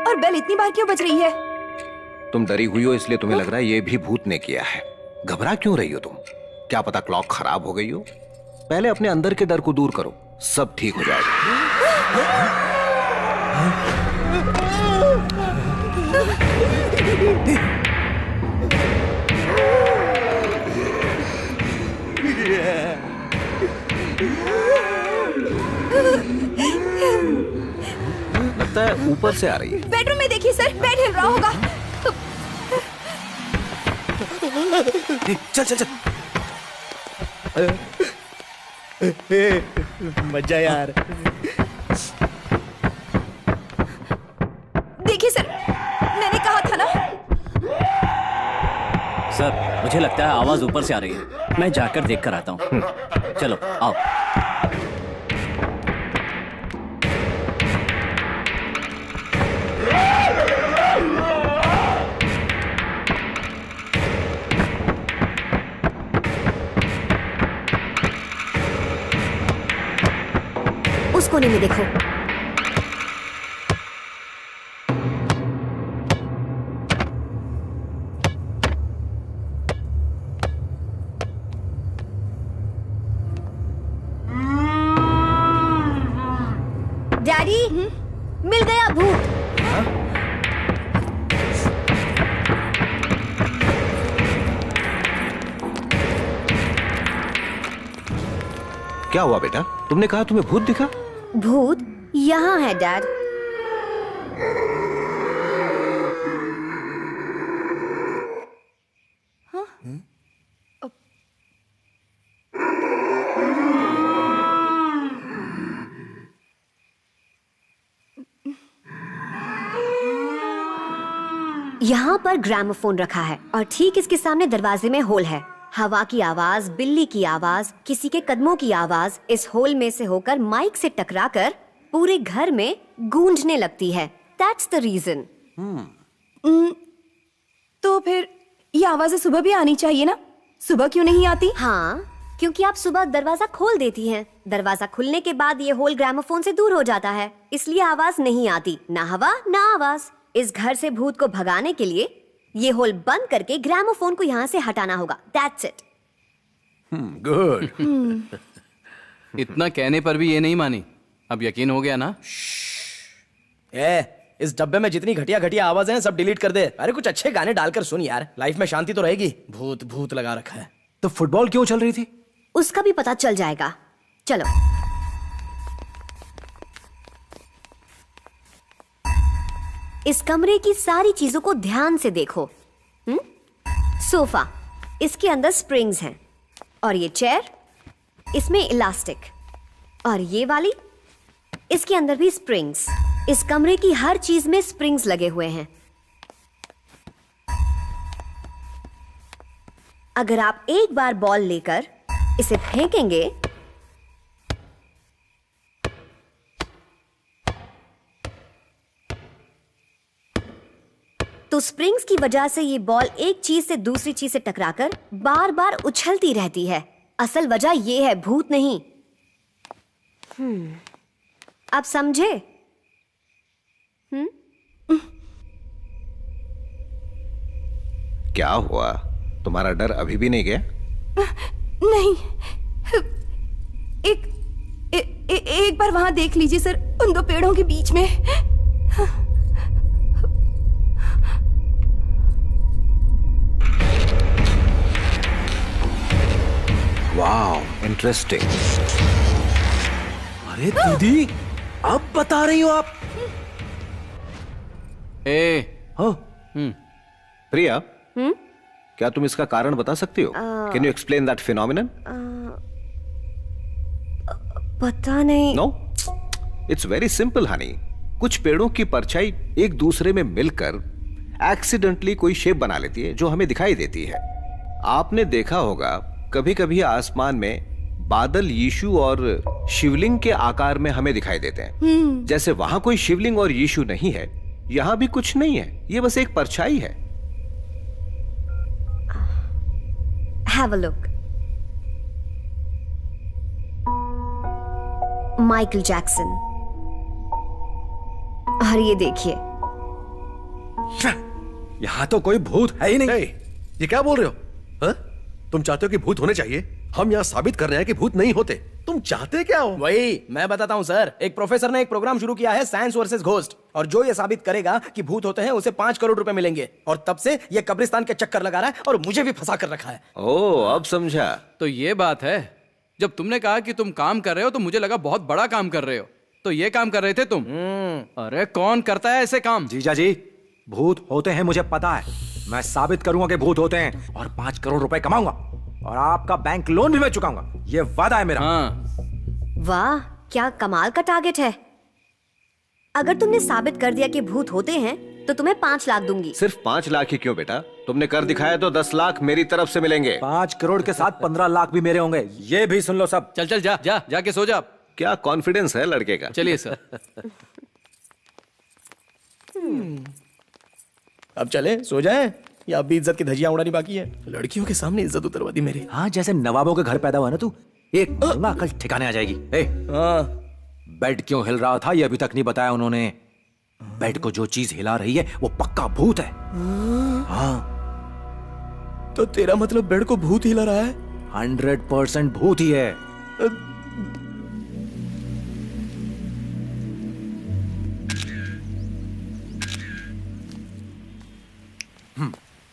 और बेल इतनी बार क्यों बज रही है? तुम डरी हुई हो इसलिए तुम्हें लग रहा है ये भी भूत ने किया है। घबरा क्यों रही हो तुम? क्या पता क्लॉक खराब हो गई हो। पहले अपने अंदर के डर को दूर करो, सब ठीक हो जाएगा। लगता है ऊपर से आ रही है। बेडरूम में देखिए सर, बेड हिल रहा होगा। चल चल चल। मजा यार। देखिए सर, मैंने कहा था ना। सर मुझे लगता है आवाज ऊपर से आ रही है। मैं जाकर देख कर आता हूँ। चलो आओ। उस कोने में देखो। डैडी, मिल गया भूत। क्या हुआ बेटा? तुमने कहा तुम्हें भूत दिखा? भूत यहाँ है डैड। यहाँ पर ग्रामोफोन रखा है और ठीक इसके सामने दरवाजे में होल है। हवा की आवाज, बिल्ली की आवाज, किसी के कदमों की आवाज इस होल में से होकर माइक से टकराकर पूरे घर में गूंजने लगती है। That's the reason. तो फिर ये आवाजें सुबह भी आनी चाहिए ना? सुबह क्यों नहीं आती? हाँ, क्योंकि आप सुबह दरवाजा खोल देती हैं। दरवाजा खुलने के बाद ये होल ग्रामोफोन से दूर हो जाता है, इसलिए आवाज नहीं आती। ना हवा ना आवाज। इस घर से भूत को भगाने के लिए ये होल बंद करके ग्रामोफोन को यहाँ से हटाना होगा। That's it. गुड। इतना कहने पर भी ये नहीं मानी। अब यकीन हो गया ना? इस डब्बे में जितनी घटिया घटिया आवाजें हैं सब डिलीट कर दे। अरे कुछ अच्छे गाने डालकर सुन यार, लाइफ में शांति तो रहेगी। भूत भूत लगा रखा है। तो फुटबॉल क्यों चल रही थी? उसका भी पता चल जाएगा। चलो। इस कमरे की सारी चीजों को ध्यान से देखो। सोफा, इसके अंदर स्प्रिंग्स हैं, और ये चेयर, इसमें इलास्टिक, और ये वाली, इसके अंदर भी स्प्रिंग्स। इस कमरे की हर चीज में स्प्रिंग्स लगे हुए हैं। अगर आप एक बार बॉल लेकर इसे फेंकेंगे तो स्प्रिंग्स की वजह से ये बॉल एक चीज से दूसरी चीज से टकराकर बार बार उछलती रहती है। असल वजह ये है, भूत नहीं। आप समझे? क्या हुआ? तुम्हारा डर अभी भी नहीं गया? नहीं। एक बार वहां देख लीजिए सर, उन दो पेड़ों के बीच में। Wow, interesting. अरे दीदी, अब बता रही हो आप? प्रिया, क्या तुम इसका कारण बता सकती हो? Can you explain that phenomenon? पता नहीं। No, it's very simple honey. कुछ पेड़ों की परछाई एक दूसरे में मिलकर एक्सीडेंटली कोई शेप बना लेती है जो हमें दिखाई देती है। आपने देखा होगा कभी कभी आसमान में बादल यीशु और शिवलिंग के आकार में हमें दिखाई देते हैं। जैसे वहां कोई शिवलिंग और यीशु नहीं है, यहां भी कुछ नहीं है, ये बस एक परछाई है। Have a look. Michael Jackson. और ये देखिए, यहां तो कोई भूत है ही नहीं। ये क्या बोल रहे हो? हा? तुम चाहते हो कि भूत होने चाहिए? हम यहाँ साबित कर रहे हैं कि भूत नहीं होते। तुम चाहते क्या हो? वही मैं बताता हूँ सर। एक प्रोफेसर ने एक प्रोग्राम शुरू किया है, साइंस वर्सेस घोस्ट, और जो ये साबित करेगा कि भूत होते हैं उसे 5 करोड़ रुपए मिलेंगे। और तब से ये कब्रिस्तान के चक्कर लगा रहा है और मुझे भी फंसा कर रखा है। ओह, अब समझा। तो ये बात है। जब तुमने कहा कि तुम काम कर रहे हो तो मुझे लगा बहुत बड़ा काम कर रहे हो। तो ये काम कर रहे थे तुम? अरे कौन करता है ऐसे काम? जीजा जी, भूत होते हैं मुझे पता है। मैं साबित करूंगा कि भूत होते हैं और 5 करोड़ रुपए कमाऊंगा, और आपका बैंक लोन भी मैं चुकाऊंगा। ये वादा है मेरा। वाह, क्या कमाल का टारगेट है। अगर तुमने साबित कर दिया कि भूत होते हैं तो तुम्हें 5 लाख दूंगी। सिर्फ 5 लाख ही क्यों बेटा? तुमने कर दिखाया तो 10 लाख मेरी तरफ से मिलेंगे। 5 करोड़ के साथ 15 लाख भी मेरे होंगे। ये भी सुन लो सब। चल चल, जा जाके सो जा। क्या कॉन्फिडेंस है लड़के का। चलिए सर। अब चले सो जाएं या अभी इज्जत की धजियां उड़ानी बाकी है? लड़कियों के सामने इज्जत उतरवा दी मेरी। हाँ, जैसे नवाबों के घर पैदा हुआ ना तू, एक कल ठिकाने आ जाएगी। बेड क्यों हिल रहा था ये अभी तक नहीं बताया उन्होंने। बेड को जो चीज हिला रही है वो पक्का भूत है। हाँ। तो तेरा मतलब बेड को भूत हिला रहा है? 100% भूत ही है।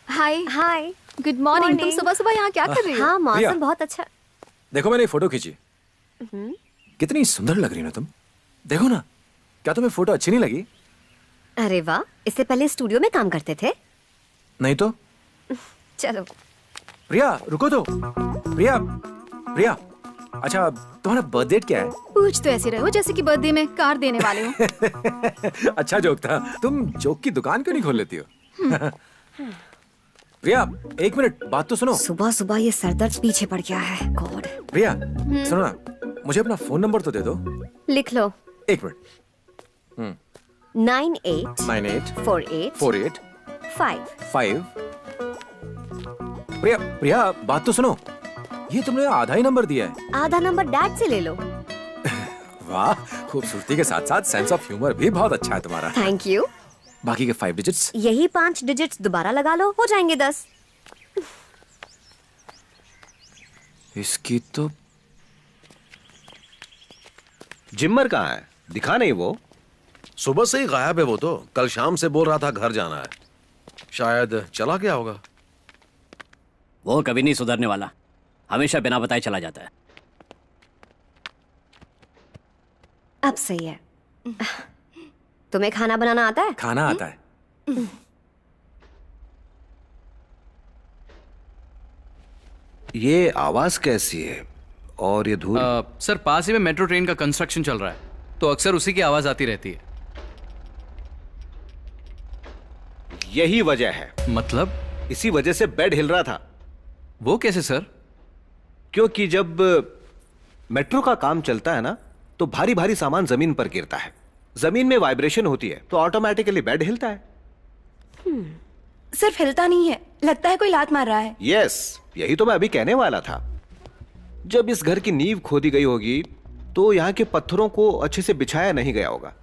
हाय हाय, गुड मॉर्निंग। तुम सुबह सुबह यहाँ क्या कर रही हो? हाँ, मौसम बहुत अच्छा। देखो मैंने फोटो खींची, कितनी सुंदर लग रही ना तुम। देखो ना, क्या तुम्हें फोटो अच्छी नहीं लगी? अरे वाह, इससे पहले स्टूडियो में काम करते थे? नहीं तो। चलो प्रिया, रुको तो। प्रिया, प्रिया, अच्छा तुम्हारा बर्थडे क्या है? पूछ तो ऐसे रहे हो जैसे कि बर्थडे में कार देने वाले हो। अच्छा जोक था। तुम जोक की दुकान क्यों नहीं खोल लेती हो? प्रिया, एक मिनट, बात तो सुनो। सुबह सुबह ये सरदर्द पीछे पड़ गया है। गॉड। प्रिया, सुनो ना, मुझे अपना फोन नंबर तो दे दो। लिख लो। एक मिनट। 98 48 5। प्रिया, बात तो सुनो। ये तुमने आधा ही नंबर दिया है। आधा नंबर डैड से ले लो। वाह, खूबसूरती के साथ साथ सेंस ऑफ ह्यूमर भी बहुत अच्छा है तुम्हारा। Thank you. बाकी के 5 डिजिट्स? यही 5 डिजिट्स दोबारा लगा लो, हो जाएंगे 10। इसकी तो। जिम्मर कहाँ है? दिखा नहीं वो। सुबह से ही गायब है वो तो। कल शाम से बोल रहा था घर जाना है। शायद चला गया होगा। वो कभी नहीं सुधरने वाला। हमेशा बिना बताए चला जाता है। अब सही है। तुम्हें खाना बनाना आता है? खाना आता है। ये आवाज कैसी है और ये धूल? सर पास ही में मेट्रो ट्रेन का कंस्ट्रक्शन चल रहा है, तो अक्सर उसी की आवाज आती रहती है। यही वजह है। मतलब? इसी वजह से बेड हिल रहा था। वो कैसे सर? क्योंकि जब मेट्रो का काम चलता है ना, तो भारी भारी सामान जमीन पर गिरता है, जमीन में वाइब्रेशन होती है, तो ऑटोमेटिकली बेड हिलता है। सिर्फ हिलता नहीं है, लगता है कोई लात मार रहा है। यस, यही तो मैं अभी कहने वाला था। जब इस घर की नींव खोदी गई होगी तो यहाँ के पत्थरों को अच्छे से बिछाया नहीं गया होगा,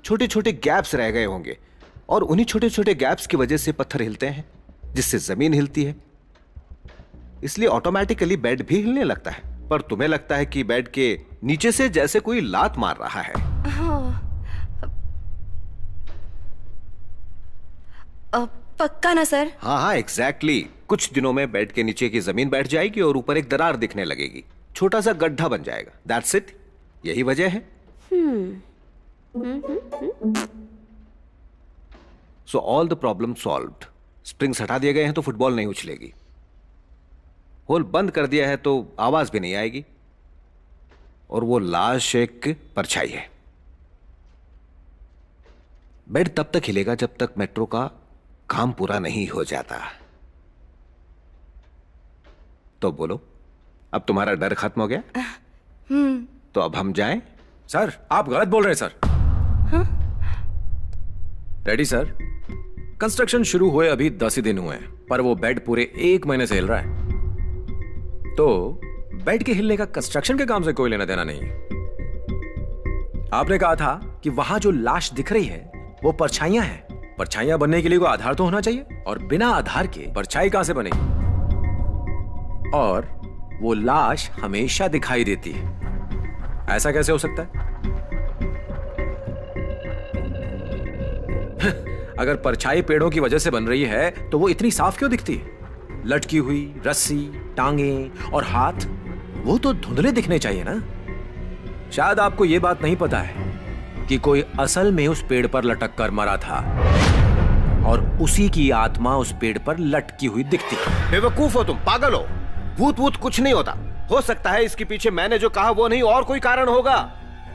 छोटे छोटे गैप्स रह गए होंगे, और उन्हीं छोटे छोटे गैप्स की वजह से पत्थर हिलते हैं, जिससे जमीन हिलती है। इसलिए ऑटोमेटिकली बेड भी हिलने लगता है। पर तुम्हें लगता है कि बेड के नीचे से जैसे कोई लात मार रहा है। पक्का ना सर? हाँ हाँ एग्जैक्टली। कुछ दिनों में बेड के नीचे की जमीन बैठ जाएगी और ऊपर एक दरार दिखने लगेगी, छोटा सा गड्ढा बन जाएगा। That's it. यही वजह है। So all the problem solved. Springs हटा दिए गए हैं तो फुटबॉल नहीं उछलेगी, होल बंद कर दिया है तो आवाज भी नहीं आएगी, और वो लाश एक परछाई है। बेड तब तक हिलेगा जब तक मेट्रो का काम पूरा नहीं हो जाता। तो बोलो, अब तुम्हारा डर खत्म हो गया? तो अब हम जाएं? सर आप गलत बोल रहे हैं सर। Ready sir? कंस्ट्रक्शन शुरू हुए अभी 10 ही दिन हुए हैं, पर वो बेड पूरे 1 महीने से हिल रहा है। तो बेड के हिलने का कंस्ट्रक्शन के काम से कोई लेना देना नहीं है। आपने कहा था कि वहां जो लाश दिख रही है वो परछाइयां हैं। परछाइयां बनने के लिए कोई आधार तो होना चाहिए, और बिना आधार के परछाई कहां से बनेगी? और वो लाश हमेशा दिखाई देती है, ऐसा कैसे हो सकता है? अगर परछाई पेड़ों की वजह से बन रही है तो वो इतनी साफ क्यों दिखती है? लटकी हुई रस्सी, टांगे और हाथ वो तो धुंधले दिखने चाहिए ना। शायद आपको यह बात नहीं पता है कि कोई असल में उस पेड़ पर लटक कर मरा था, और उसी की आत्मा उस पेड़ पर लटकी हुई दिखती है। बेवकूफ हो तुम, पागल हो। भूत वूत कुछ नहीं होता। हो सकता है इसके पीछे मैंने जो कहा वो नहीं और कोई कारण होगा।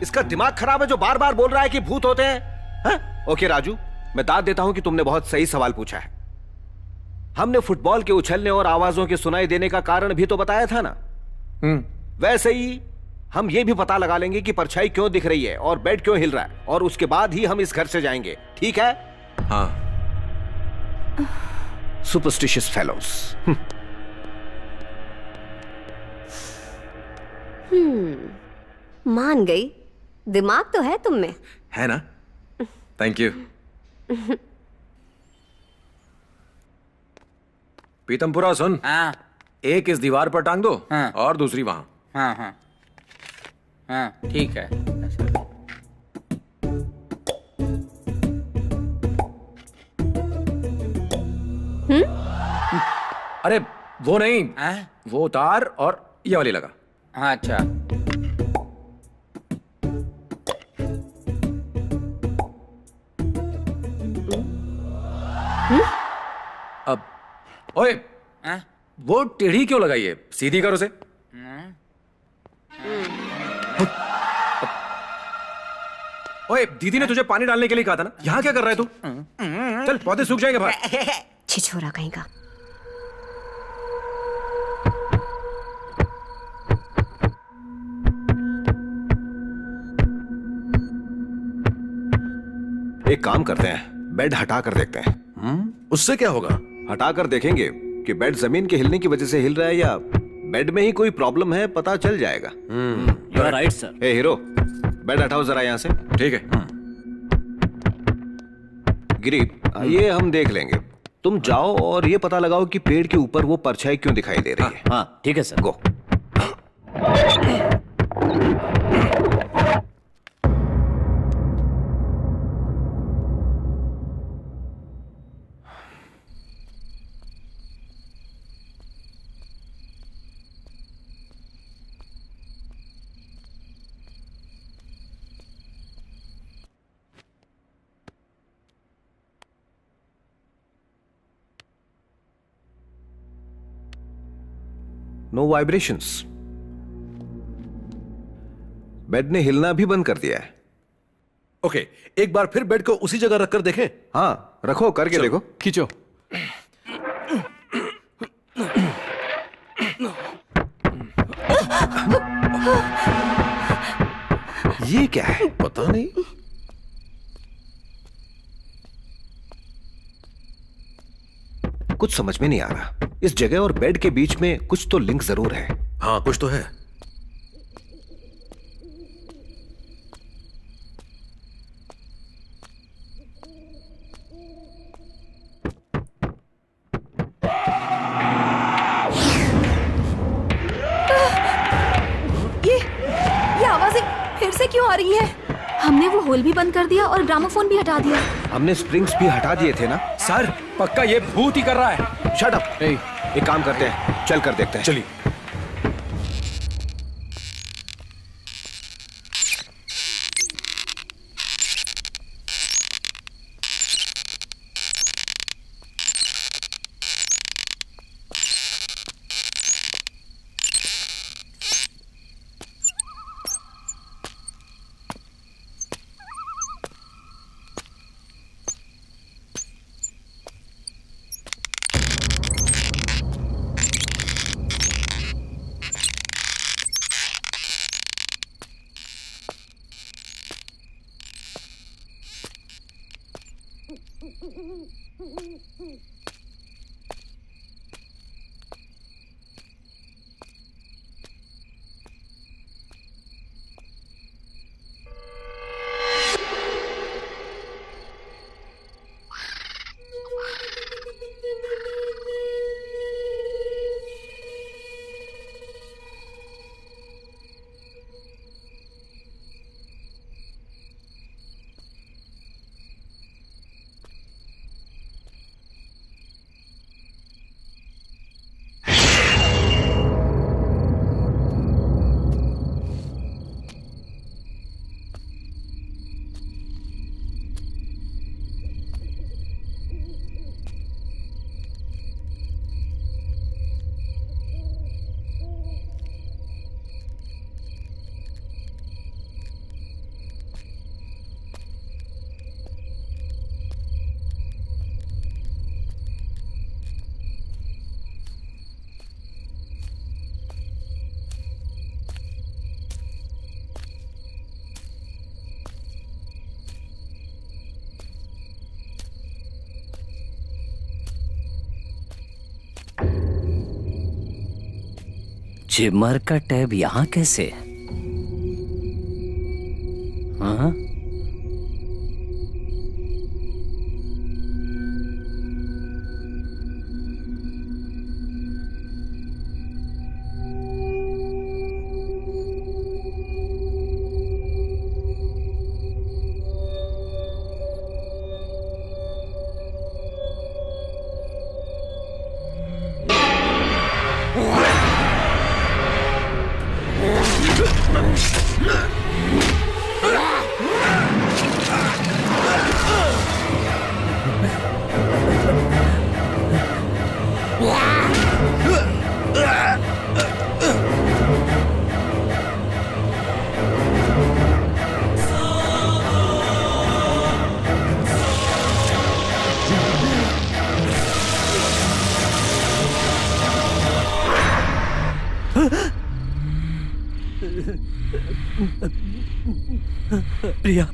इसका दिमाग खराब है जो बार बार बोल रहा है कि भूत होते हैं। हा? ओके राजू, मैं दाद देता हूं कि तुमने बहुत सही सवाल पूछा है। हमने फुटबॉल के उछलने और आवाजों के सुनाई देने का कारण भी तो बताया था ना। वैसे ही हम ये भी पता लगा लेंगे कि परछाई क्यों दिख रही है और बेड क्यों हिल रहा है, और उसके बाद ही हम इस घर से जाएंगे। ठीक है? हाँ। Superstitious fellows. मान गई। दिमाग तो है तुम में। है ना? Thank you. पीतमपुरा सुन। हाँ। एक इस दीवार पर टांग दो। हाँ। और दूसरी वहां। हाँ हाँ हाँ ठीक है। अरे वो नहीं, वो तार और ये वाली लगा। हाँ अच्छा। अब ओए, वो टेढ़ी क्यों लगाई है? सीधी करो उसे। ओए, दीदी ने तुझे पानी डालने के लिए कहा था ना, यहाँ क्या कर रहा है तू? चल, पौधे सूख जाएंगे बाहर। छिछोरा कहीं का। एक काम करते हैं, बेड हटा कर देखते हैं। उससे क्या होगा? हटा कर देखेंगे कि बेड जमीन के हिलने की वजह से हिल रहा है या बेड में ही कोई प्रॉब्लम है, पता चल जाएगा। You are right sir. ए हीरो, बेड हटाओ जरा यहाँ से। ठीक है। गिरी, ये हम देख लेंगे। तुम जाओ और ये पता लगाओ कि पेड़ के ऊपर वो परछाई क्यों दिखाई दे रही है। हाँ ठीक है sir. Go. No vibrations. Bed ने हिलना भी बंद कर दिया है। ओके, एक बार फिर बेड को उसी जगह रखकर देखें। हाँ, रखो, करके देखो। खींचो। ये क्या है? पता नहीं। कुछ समझ में नहीं आ रहा। इस जगह और बेड के बीच में कुछ तो लिंक जरूर है। हाँ, कुछ तो है। ये आवाजें फिर से क्यों आ रही है? हमने वो होल भी बंद कर दिया और ग्रामोफोन भी हटा दिया। हमने स्प्रिंग्स भी हटा दिए थे ना। सर, पक्का ये भूत ही कर रहा है। Shut up. एक काम करते हैं, चल कर देखते हैं। चलिए। जिमर का टैब यहाँ कैसे? हाँ? प्रिया।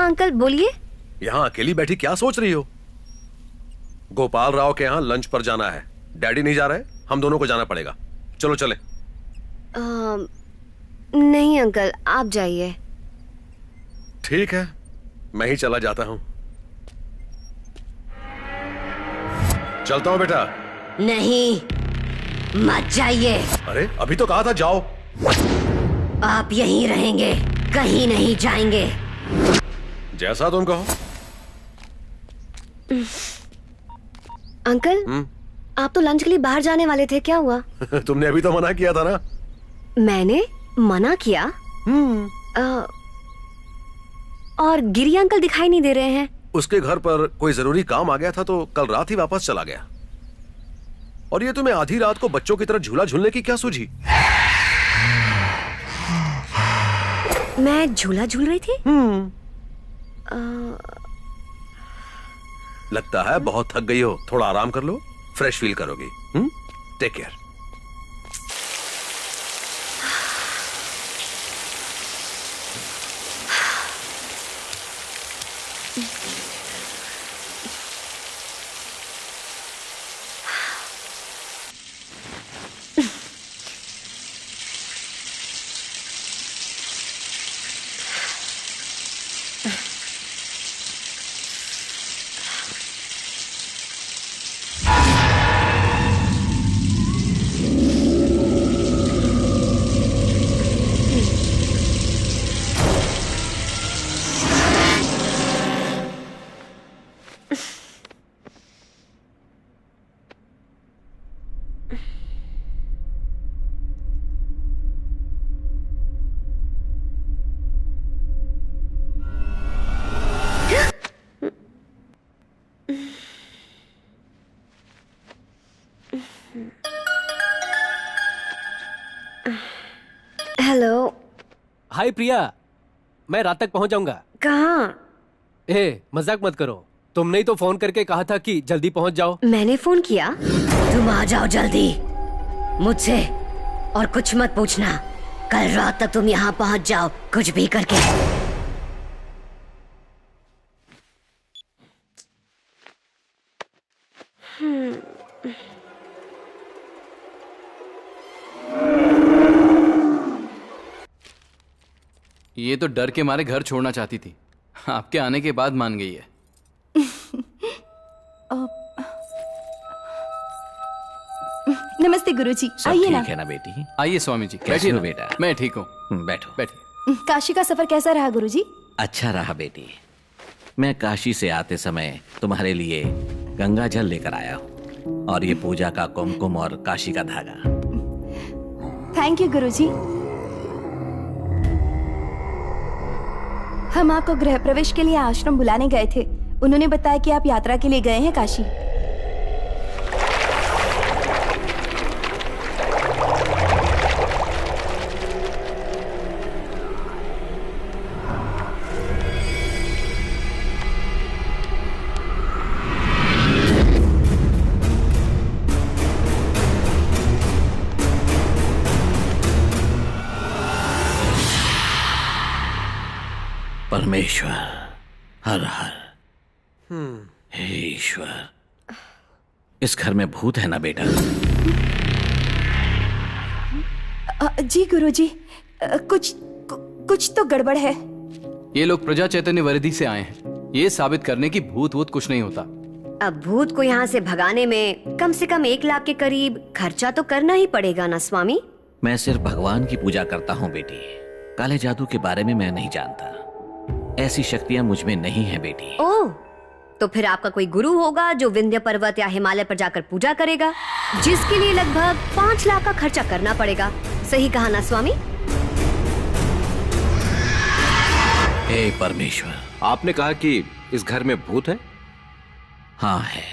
अंकल बोलिए। यहाँ अकेली बैठी क्या सोच रही हो? गोपाल राव के यहाँ लंच पर जाना है, डैडी नहीं जा रहे, हम दोनों को जाना पड़ेगा। चलो चले। नहीं अंकल, आप जाइए। ठीक है, मैं ही चला जाता हूँ। चलता हूँ बेटा। नहीं, मत जाइए। अरे अभी तो कहा था जाओ। आप यहीं रहेंगे, कहीं नहीं जाएंगे। जैसा तुम कहो। अंकल, आप तो लंच के लिए बाहर जाने वाले थे, क्या हुआ? तुमने अभी तो मना किया था ना। मैंने मना किया? और गिरी अंकल दिखाई नहीं दे रहे हैं। उसके घर पर कोई जरूरी काम आ गया था तो कल रात ही वापस चला गया। और ये तुम्हें आधी रात को बच्चों की तरह झूला झूलने की क्या सूझी? मैं झूला झूल रही थी? लगता है बहुत थक गई हो, थोड़ा आराम कर लो, फ्रेश फील करोगी। Take care. Hello. Hi Priya, मैं रात तक पहुंच जाऊंगा। कहाँ? मजाक मत करो, तुमने ही तो फोन करके कहा था कि जल्दी पहुंच जाओ। मैंने फोन किया? तुम आ जाओ जल्दी, मुझसे और कुछ मत पूछना। कल रात तक तुम यहाँ पहुंच जाओ, कुछ भी करके। ये तो डर के मारे घर छोड़ना चाहती थी, आपके आने के बाद मान गई है। नमस्ते गुरुजी, आइए ना। ठीक है ना बेटी? आइए स्वामी जी, कैसे बैठिए हो ना। बेटा? मैं ठीक हूँ। बैठो। बैठिए। काशी का सफर कैसा रहा गुरुजी? अच्छा रहा बेटी। मैं काशी से आते समय तुम्हारे लिए गंगा जल लेकर आया हूँ और ये पूजा का कुमकुम और काशी का धागा। थैंक यू गुरुजी। हम आपको गृह प्रवेश के लिए आश्रम बुलाने गए थे। उन्होंने बताया कि आप यात्रा के लिए गए हैं काशी। परमेश्वर, हर हर। हे ईश्वर, इस घर में भूत है ना बेटा? जी गुरुजी, कुछ तो गड़बड़ है। ये लोग प्रजा चैतन्य वर्दी से आए हैं, ये साबित करने की भूत वूत कुछ नहीं होता। अब भूत को यहाँ से भगाने में कम से कम 1 लाख के करीब खर्चा तो करना ही पड़ेगा ना स्वामी? मैं सिर्फ भगवान की पूजा करता हूँ बेटी, काले जादू के बारे में मैं नहीं जानता। ऐसी शक्तियां मुझ में नहीं है बेटी। ओह, तो फिर आपका कोई गुरु होगा जो विंध्य पर्वत या हिमालय पर जाकर पूजा करेगा, जिसके लिए लगभग 5 लाख का खर्चा करना पड़ेगा। सही कहा ना स्वामी? हे परमेश्वर, आपने कहा कि इस घर में भूत है? हाँ है,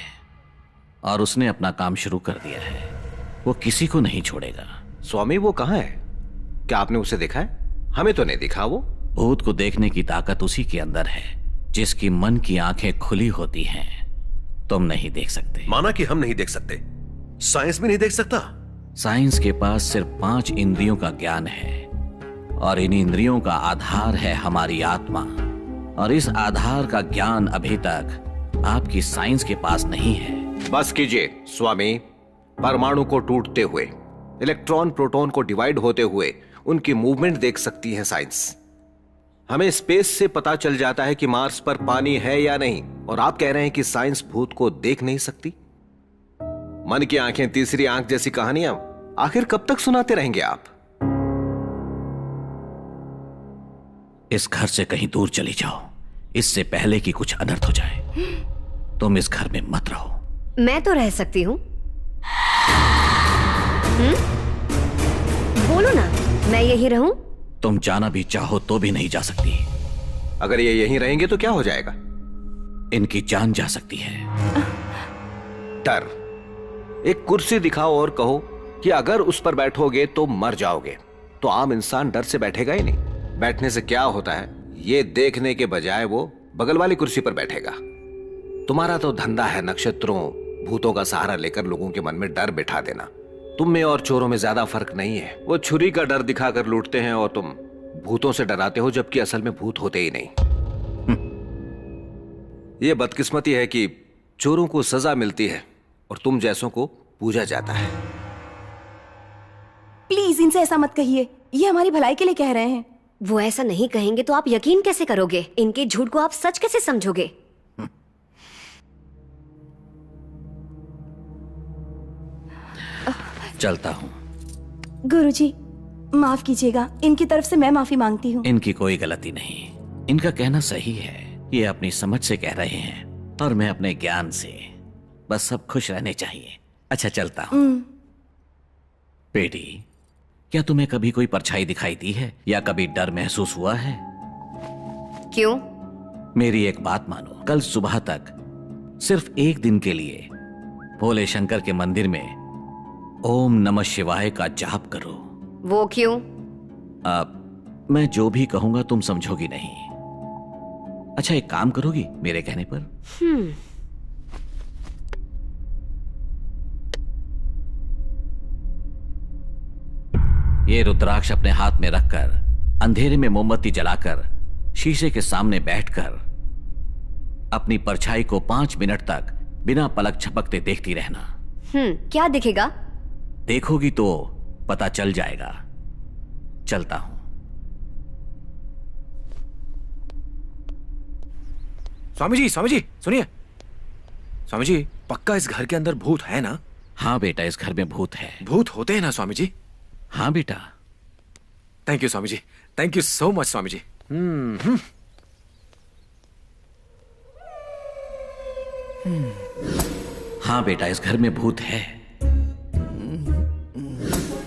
और उसने अपना काम शुरू कर दिया है। वो किसी को नहीं छोड़ेगा। स्वामी वो कहाँ है? क्या आपने उसे देखा है? हमें तो नहीं दिखा वो। भूत को देखने की ताकत उसी के अंदर है, जिसकी मन की आंखें खुली होती हैं। तुम नहीं देख सकते। माना कि हम नहीं देख सकते, साइंस भी नहीं देख सकता। साइंस के पास सिर्फ 5 इंद्रियों का ज्ञान है, और इन इंद्रियों का आधार है हमारी आत्मा। और इस आधार का ज्ञान अभी तक आपकी साइंस के पास नहीं है। बस कीजिए स्वामी। परमाणु को टूटते हुए, इलेक्ट्रॉन प्रोटॉन को डिवाइड होते हुए उनकी मूवमेंट देख सकती है साइंस। हमें स्पेस से पता चल जाता है कि मार्स पर पानी है या नहीं, और आप कह रहे हैं कि साइंस भूत को देख नहीं सकती? मन की आंखें तीसरी आंख जैसी कहानियां आखिर कब तक सुनाते रहेंगे आप? इस घर से कहीं दूर चली जाओ, इससे पहले कि कुछ अनर्थ हो जाए। तुम इस घर में मत रहो। मैं तो रह सकती हूँ। बोलो ना, मैं यही रहूं? तुम जाना भी चाहो तो भी नहीं जा सकती। अगर ये यहीं रहेंगे तो क्या हो जाएगा? इनकी जान जा सकती है। डर। एक कुर्सी दिखाओ और कहो कि अगर उस पर बैठोगे तो मर जाओगे, तो आम इंसान डर से बैठेगा ही नहीं। बैठने से क्या होता है ये देखने के बजाय वो बगल वाली कुर्सी पर बैठेगा। तुम्हारा तो धंधा है नक्षत्रों, भूतों का सहारा लेकर लोगों के मन में डर बिठा देना। तुम में और चोरों में ज्यादा फर्क नहीं है। वो छुरी का डर दिखाकर लूटते हैं और तुम भूतों से डराते हो, जबकि असल में भूत होते ही नहीं। ये बदकिस्मती है कि चोरों को सजा मिलती है और तुम जैसों को पूजा जाता है। प्लीज इनसे ऐसा मत कहिए, ये हमारी भलाई के लिए कह रहे हैं। वो ऐसा नहीं कहेंगे तो आप यकीन कैसे करोगे? इनके झूठ को आप सच कैसे समझोगे? चलता हूँ। गुरुजी, माफ कीजिएगा, इनकी तरफ से मैं माफी मांगती हूँ। इनकी कोई गलती नहीं, इनका कहना सही है। ये अपनी समझ से कह रहे हैं और मैं अपने ज्ञान से। बस सब खुश रहने चाहिए। अच्छा चलता हूँ। बेटी, क्या तुम्हें कभी कोई परछाई दिखाई दी है या कभी डर महसूस हुआ है? क्यों? मेरी एक बात मानो, कल सुबह तक सिर्फ एक दिन के लिए भोले शंकर के मंदिर में ओम नमः शिवाय का जाप करो। वो क्यों? मैं जो भी कहूंगा तुम समझोगी नहीं। अच्छा एक काम करोगी मेरे कहने पर? ये रुद्राक्ष अपने हाथ में रखकर अंधेरे में मोमबत्ती जलाकर शीशे के सामने बैठकर अपनी परछाई को 5 मिनट तक बिना पलक झपकते देखती रहना। क्या दिखेगा? देखोगी तो पता चल जाएगा। चलता हूं। स्वामी जी सुनिए। स्वामी जी, पक्का इस घर के अंदर भूत है ना? हाँ बेटा, इस घर में भूत है। भूत होते हैं ना स्वामी जी? हाँ बेटा। Thank you Swami ji, thank you so much Swami ji. हाँ बेटा, इस घर में भूत है।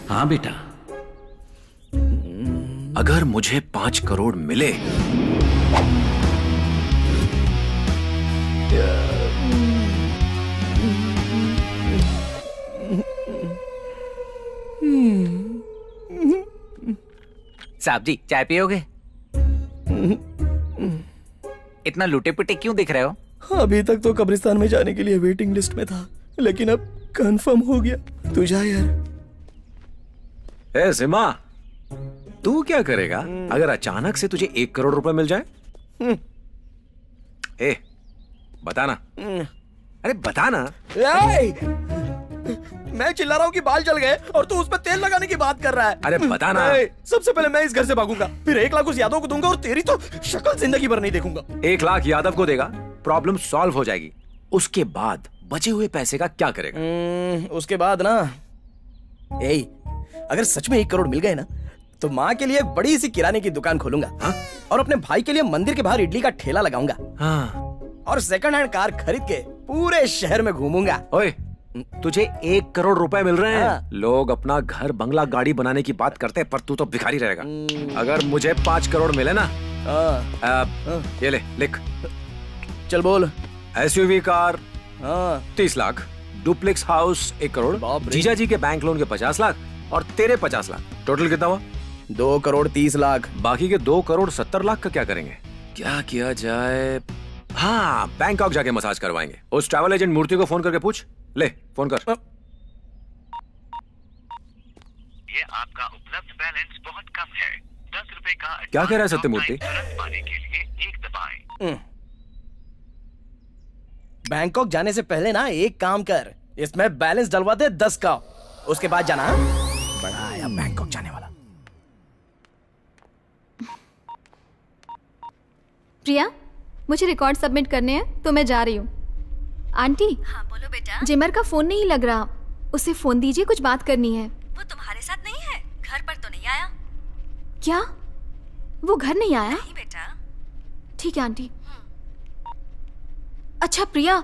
हाँ बेटा। अगर मुझे 5 करोड़ मिले साहब जी, चाय पियोगे? इतना लुटे पुटे क्यों दिख रहे हो? अभी तक तो कब्रिस्तान में जाने के लिए वेटिंग लिस्ट में था, लेकिन अब कंफर्म हो गया। तू जा यार। ए सिमा, तू क्या करेगा अगर अचानक से तुझे 1 करोड़ रुपए मिल जाए? ए, बताना। अरे बताना। मैं चिल्ला रहा हूँ कि बाल जल गए और तू उस पर तेल लगाने की बात कर रहा है। अरे बताना। सबसे पहले मैं इस घर से भागूंगा, फिर 1 लाख उस यादव को दूंगा और तेरी तो शक्ल जिंदगी भर नहीं देखूंगा। 1 लाख यादव को देगा, प्रॉब्लम सॉल्व हो जाएगी। उसके बाद बचे हुए पैसे का क्या करेगा? उसके बाद ना, अगर सच में 1 करोड़ मिल गए ना, तो माँ के लिए बड़ी सी किराने की दुकान खोलूंगा। और अपने भाई के लिए मंदिर के बाहर इडली का ठेला लगाऊंगा। और सेकंड हैंड कार खरीद के पूरे शहर में घूमूंगा। ओए, तुझे 1 करोड़ रुपए मिल रहे हैं। लोग अपना घर बंगला गाड़ी बनाने की बात करते हैं, पर तू तो भिखारी रहेगा। अगर मुझे 5 करोड़ मिले ना, ये ले, लिख। चल बोल। SUV car 30 lakh, duplex house 1 crore, जीजा जी के बैंक लोन के 50 लाख और तेरे 50 लाख। टोटल कितना हुआ? 2 करोड़ 30 लाख। बाकी के 2 करोड़ 70 लाख का क्या करेंगे? क्या किया जाए? हाँ, बैंकॉक जाके मसाज करवाएंगे। उस ट्रैवल एजेंट मूर्ति को फोन करके पूछ। ले, फोन कर। ये आपका उपलब्ध बैलेंस बहुत कम है। 10 रुपए का क्या कह रहा है सत्यमूर्ति? तुरंत पाने के लिए 1 दबाएं। बैंकॉक जाने से पहले ना एक काम कर, इसमें बैलेंस डलवा दे 10 का, उसके बाद जाना। बड़ा आया बैंकॉक जाने वाला। प्रिया, मुझे रिकॉर्ड सबमिट करने हैं तो मैं जा रही हूँ। आंटी। हाँ बोलो बेटा। जिमर का फोन नहीं लग रहा, उसे फोन दीजिए, कुछ बात करनी है। वो तुम्हारे साथ नहीं है, घर पर तो नहीं आया। क्या वो घर नहीं आया? नहीं बेटा। ठीक है आंटी। अच्छा प्रिया,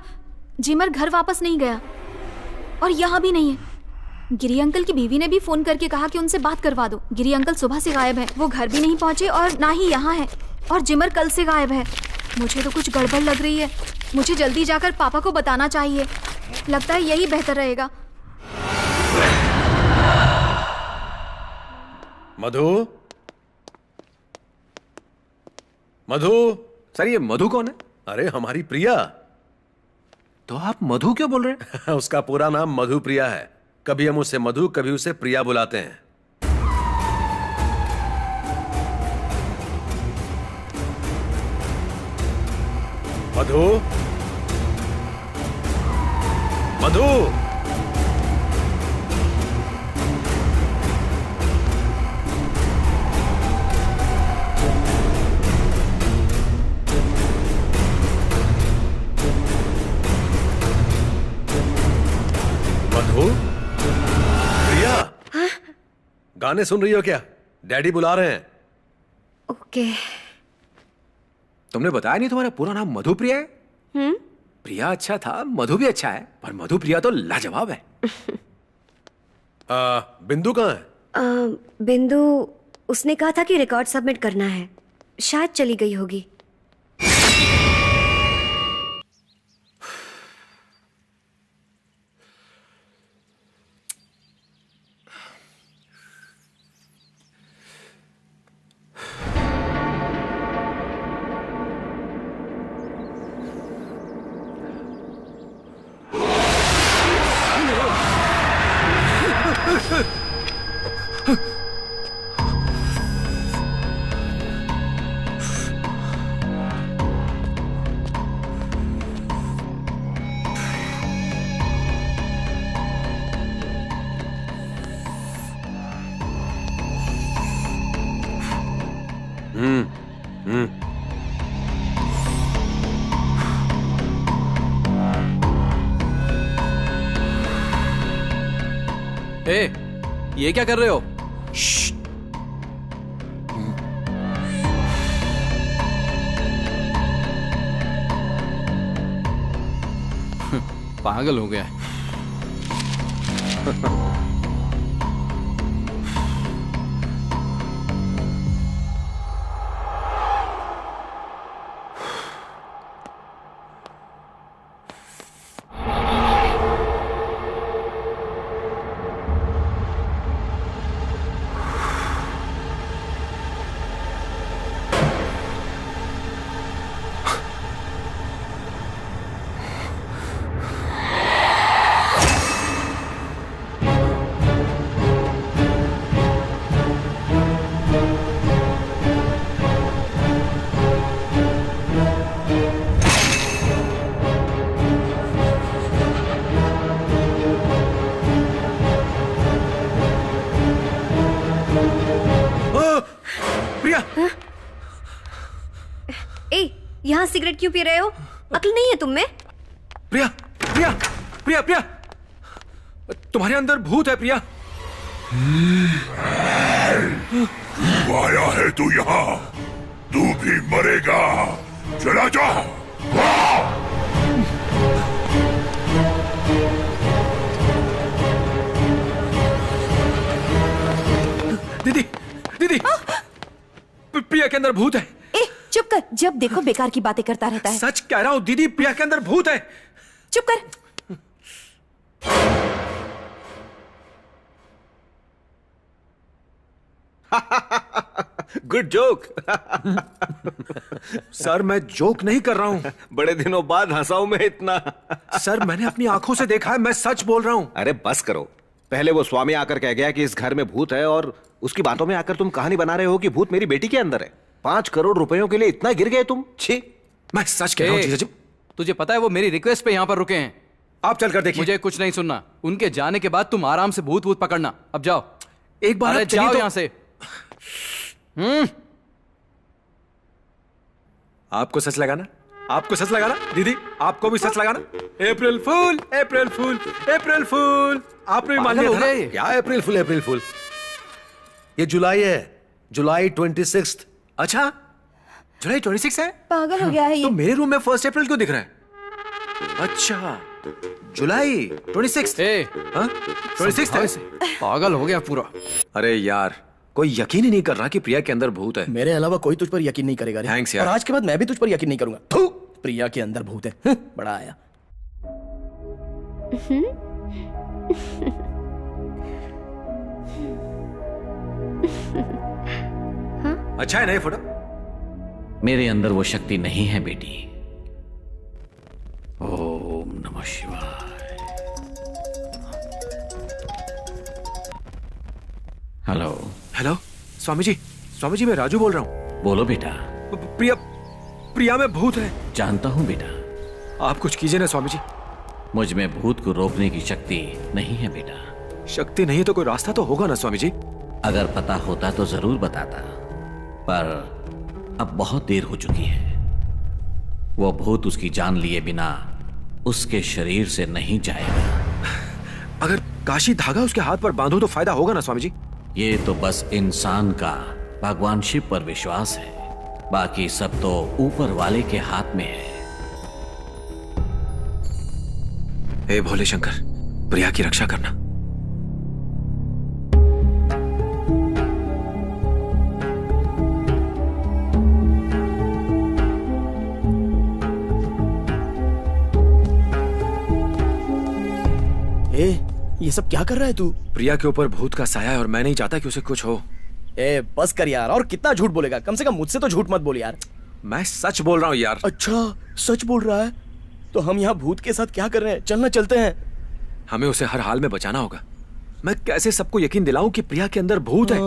जिमर घर वापस नहीं गया और यहाँ भी नहीं है। गिरी अंकल की बीवी ने भी फोन करके कहा कि उनसे बात करवा दो। गिरी अंकल सुबह से गायब है, वो घर भी नहीं पहुंचे और ना ही यहाँ है, और जिमर कल से गायब है। मुझे तो कुछ गड़बड़ लग रही है। मुझे जल्दी जाकर पापा को बताना चाहिए, लगता है यही बेहतर रहेगा। मधु, मधु। सर ये मधु कौन है? अरे हमारी प्रिया। तो आप मधु क्यों बोल रहे हैं? उसका पूरा नाम मधु प्रिया है। कभी हम उसे मधु, कभी उसे प्रिया बुलाते हैं। मधु, मधु। मधु, प्रिया। गाने सुन रही हो क्या? डैडी बुला रहे हैं। ओके। तुमने बताया नहीं तुम्हारा पूरा नाम मधु प्रिया है? प्रिया अच्छा था, मधु भी अच्छा है, पर मधु प्रिया तो लाजवाब है। बिंदु कहाँ है? बिंदु, उसने कहा था कि रिकॉर्ड सबमिट करना है, शायद चली गई होगी। ए, ये क्या कर रहे हो? पागल हो गया। यहाँ सिगरेट क्यों पी रहे हो? अक्ल नहीं है तुम में? प्रिया, प्रिया, प्रिया, प्रिया, तुम्हारे अंदर भूत है प्रिया। क्यों आया है तू यहाँ? तू भी मरेगा। चला जा। दीदी, दीदी, प्रिया के अंदर भूत है। चुप कर, जब देखो बेकार की बातें करता रहता है। सच कह रहा हूं दीदी, प्रिया के अंदर भूत है। चुप कर। Good joke. सर मैं जोक नहीं कर रहा हूं। बड़े दिनों बाद हंसाऊं मैं इतना। सर मैंने अपनी आंखों से देखा है, मैं सच बोल रहा हूं। अरे बस करो। पहले वो स्वामी आकर कह गया कि इस घर में भूत है, और उसकी बातों में आकर तुम कहानी बना रहे हो कि भूत मेरी बेटी के अंदर है। 5 करोड़ रुपयों के लिए इतना गिर गए तुम? छी। मैं सच कह रहा हूं जीजा जी। तुझे पता है वो मेरी रिक्वेस्ट पे यहाँ पर रुके हैं। आप चल कर देखिए। मुझे कुछ नहीं सुनना। उनके जाने के बाद तुम आराम से भूत वूत पकड़ना। अब जाओ। एक बार अरे जाओ यहाँ से। आपको सच लगाना, आपको सच लगाना दीदी, आपको भी सच लगाना। अप्रैल फूल, अप्रैल फूल, अप्रैल फूल। आपने भी मान लिया था ना? क्या अप्रैल फूल, अप्रैल फूल? ये जुलाई है, जुलाई 26। अच्छा, जुलाई 26 है? पागल हो गया है ये। तो मेरे रूम में 1 अप्रैल क्यों दिख रहा है? अच्छा, जुलाई 26। 26 है। पागल हो गया पूरा। अरे यार, कोई यकीन ही नहीं कर रहा कि प्रिया के अंदर भूत है। मेरे अलावा कोई तुझ पर यकीन नहीं करेगा रे। थैंक्स यार। और आज के बाद मैं भी तुझ पर यकीन नहीं करूंगा। थू, प्रिया के अंदर भूत है। बड़ा आया। अच्छा है ना ये फोटो? मेरे अंदर वो शक्ति नहीं है बेटी। ओम नमः शिवाय। हेलो। हेलो, स्वामी जी मैं राजू बोल रहा हूँ। बोलो बेटा। प्रिया में भूत है। जानता हूं बेटा। आप कुछ कीजिए ना स्वामी जी। मुझ में भूत को रोकने की शक्ति नहीं है बेटा। शक्ति नहीं तो कोई रास्ता तो होगा ना स्वामी जी। अगर पता होता तो जरूर बताता, पर अब बहुत देर हो चुकी है। वो भूत उसकी जान लिए बिना उसके शरीर से नहीं जाएगा। अगर काशी धागा उसके हाथ पर बांधो तो फायदा होगा ना स्वामी जी? ये तो बस इंसान का भगवान शिव पर विश्वास है, बाकी सब तो ऊपर वाले के हाथ में है। हे भोले शंकर, प्रिया की रक्षा करना। ये सब क्या कर रहा है तू? प्रिया के ऊपर भूत का साया है और मैं नहीं चाहता कि उसे कुछ हो। बस कर यार, और कितना झूठ बोलेगा? कम से कम मुझसे तो झूठ मत बोल यार। मैं सच बोल रहा हूँ यार। अच्छा, सच बोल रहा है? तो हम यहाँ भूत के साथ क्या कर रहे हैं? चलना चलते हैं। हमें उसे हर हाल में बचाना होगा। मैं कैसे सबको यकीन दिलाऊं कि प्रिया के अंदर भूत है?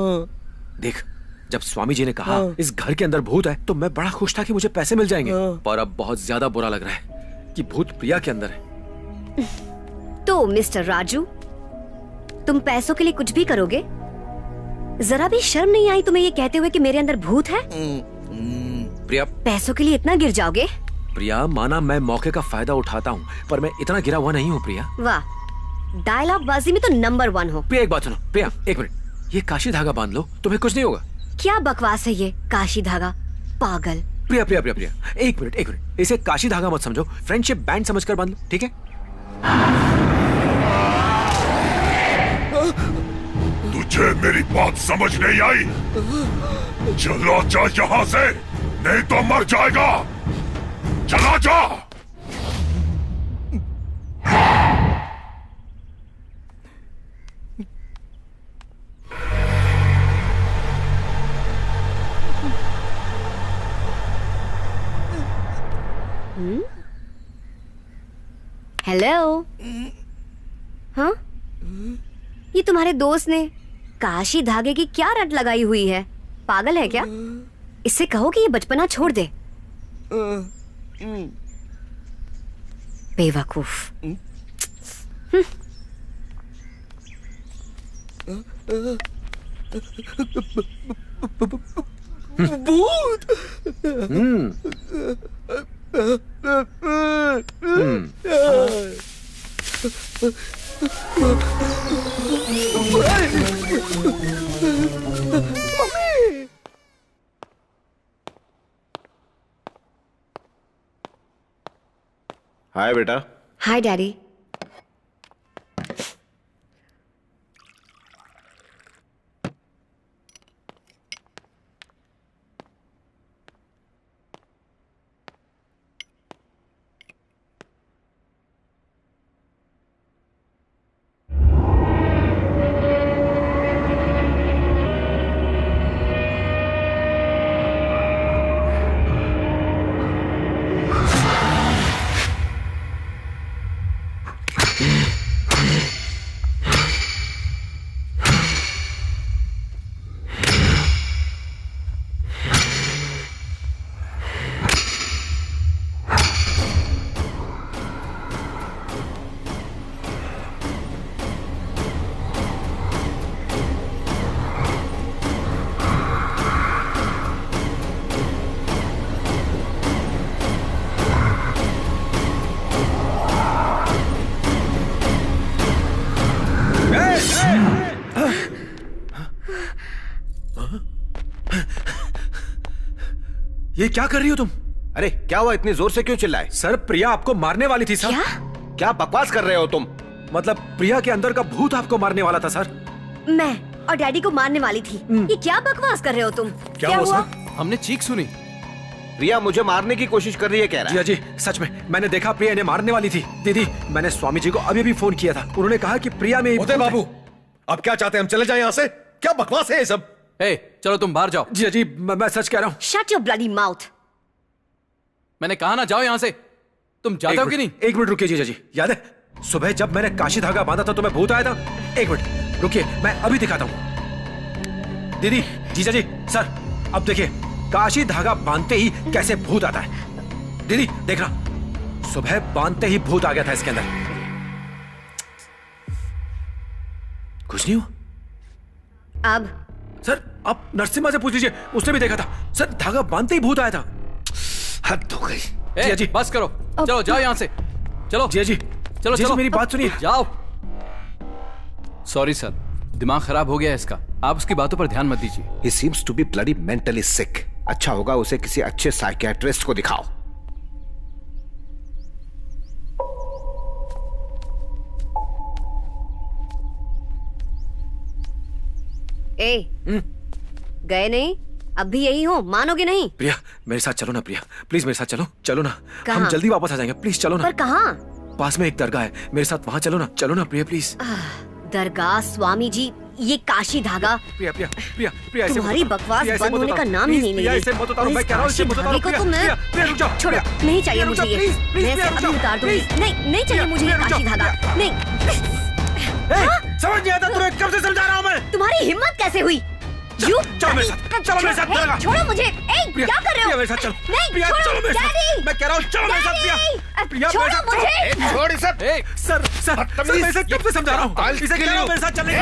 देख, जब स्वामी जी ने कहा इस घर के अंदर भूत है तो मैं बड़ा खुश था कि मुझे पैसे मिल जाएंगे, पर अब बहुत ज्यादा बुरा लग रहा है कि भूत प्रिया के अंदर है। तो मिस्टर राजू, तुम पैसों के लिए कुछ भी करोगे? जरा भी शर्म नहीं आई तुम्हें ये कहते हुए कि मेरे अंदर भूत है? प्रिया, पैसों के लिए इतना गिर जाओगे? प्रिया, माना मैं मौके का फायदा उठाता हूँ, पर मैं इतना गिरा हुआ नहीं हूँ प्रिया। वाह, डायलॉग बाजी में तो नंबर 1 हो। प्रिया एक बात सुनो। प्रिया एक मिनट, ये काशी धागा बांध लो, तुम्हें कुछ नहीं होगा। क्या बकवास है ये काशी धागा, पागल। प्रिया प्रिया प्रिया प्रिया, एक मिनट, इसे काशी धागा मत समझो, फ्रेंडशिप बैंड समझकर बांध लो, ठीक है? तुझे मेरी बात समझ नहीं आई? चला जा यहाँ से, नहीं तो मर जाएगा। चला जा। हेलो। हाँ, ये तुम्हारे दोस्त ने काशी धागे की क्या रट लगाई हुई है? पागल है क्या? इससे कहो कि ये बचपना छोड़ दे। बेवकूफ। भूत। हाय बेटा। हाय डैडी। ये क्या कर रही हो तुम? अरे क्या हुआ, इतनी जोर से क्यों चिल्लाए? सर प्रिया आपको मारने वाली थी सर। क्या बकवास कर रहे हो तुम? मतलब प्रिया के अंदर का भूत आपको मारने वाला था सर। मैं और डैडी को मारने वाली थी। ये क्या बकवास कर रहे हो तुम? क्या हुआ? हमने चीख सुनी। प्रिया मुझे मारने की कोशिश कर रही है कह रहा है। जी सच में मैंने देखा प्रिया इन्हें मारने वाली थी। दीदी मैंने स्वामी जी को अभी भी फोन किया था, उन्होंने कहा कि प्रिया में उदय बाबू अब क्या चाहते हैं, हम चले जाएं यहाँ से? क्या बकवास है ये सब? चलो तुम बाहर जाओ। जी मैं सच कह रहा हूँ। Shut your bloody mouth. मैंने कहा ना जाओ यहाँ से। तुम जाते हो कि नहीं? एक मिनट रुकिए जीजा जी, याद है सुबह जब मैंने काशी धागा बांधा था तो मैं भूत आया था? एक मिनट रुकिए, मैं अभी दिखाता हूँ। दीदी जीजा जी सर अब देखिए काशी धागा बांधते ही कैसे भूत आता है। दीदी देखना, सुबह बांधते ही भूत आ गया था इसके अंदर। कुछ नहीं हुआ। अब सर आप नरसिम्हा से पूछ लीजिए, उसने भी देखा था सर, धागा बांधते ही भूत आया था। हद हो गई। जिया जी बस करो, चलो जाओ यहाँ से। चलो जिया जी चलो जिया जी, चलो मेरी बात सुनिए। जाओ। सॉरी सर, दिमाग खराब हो गया है इसका, आप उसकी बातों पर ध्यान मत दीजिए। He seems to be bloody mentally sick. अच्छा होगा उसे किसी अच्छे साइकियाट्रिस्ट को दिखाओ। गए नहीं? अब भी यही हो, मानोगे नहीं? प्रिया मेरे साथ चलो ना, प्रिया प्लीज मेरे साथ चलो, चलो ना। कहाँ? हम जल्दी वापस आ जाएंगे, प्लीज चलो ना। पर कहाँ? पास में एक दरगाह है, मेरे साथ वहाँ चलो ना प्रिया प्लीज। दरगाह, स्वामी जी, ये काशी धागा। प्रिया प्रिया प्रिया प्रिया ऐसे तुम्हारी मत- बकवास प्रिया, ऐसे बंद मत होने का उतारो। नाम ही प्लीज, नहीं ले प्रिया, रही। ऐसे मत उतारो, और मैं इस कह रहा हूँ, काशी ऐसे मत उतारो, धागे को प्रिया, तो मैं प्रिया, प्रिया, रुक जाओ, छोड़ो, प्रिया। नहीं चाहिए प्रिया, रुक मुझे जाओ, ये। प्लीज, प्लीज, मैं प्रिया, इसे रुक अभी जाओ, उतार दूंगी। प्लीज। नहीं चाहिए मुझे ये काशी धागा, नहीं। समझ नहीं आता तुम्हें, कब से समझा रहा हूँ मैं। तुम्हारी हिम्मत कैसे हुई? चलो मेरे साथ, चलो मेरे साथ दरगाह। छोड़ो मुझे। क्या कर रहे हो? प्रिया मेरे साथ चलो। नहीं, प्रिया छोड़ो, चलो मेरे साथ, डैडी। मैं कह रहा हूँ चलो मेरे साथ। प्रिया प्रिया छोड़ो मेरे साथ, मुझे। चलो। छोड़ इसे। सर मैं इसे कब से समझा रहा हूँ, इसे कह रहा हूँ मेरे साथ चलने के।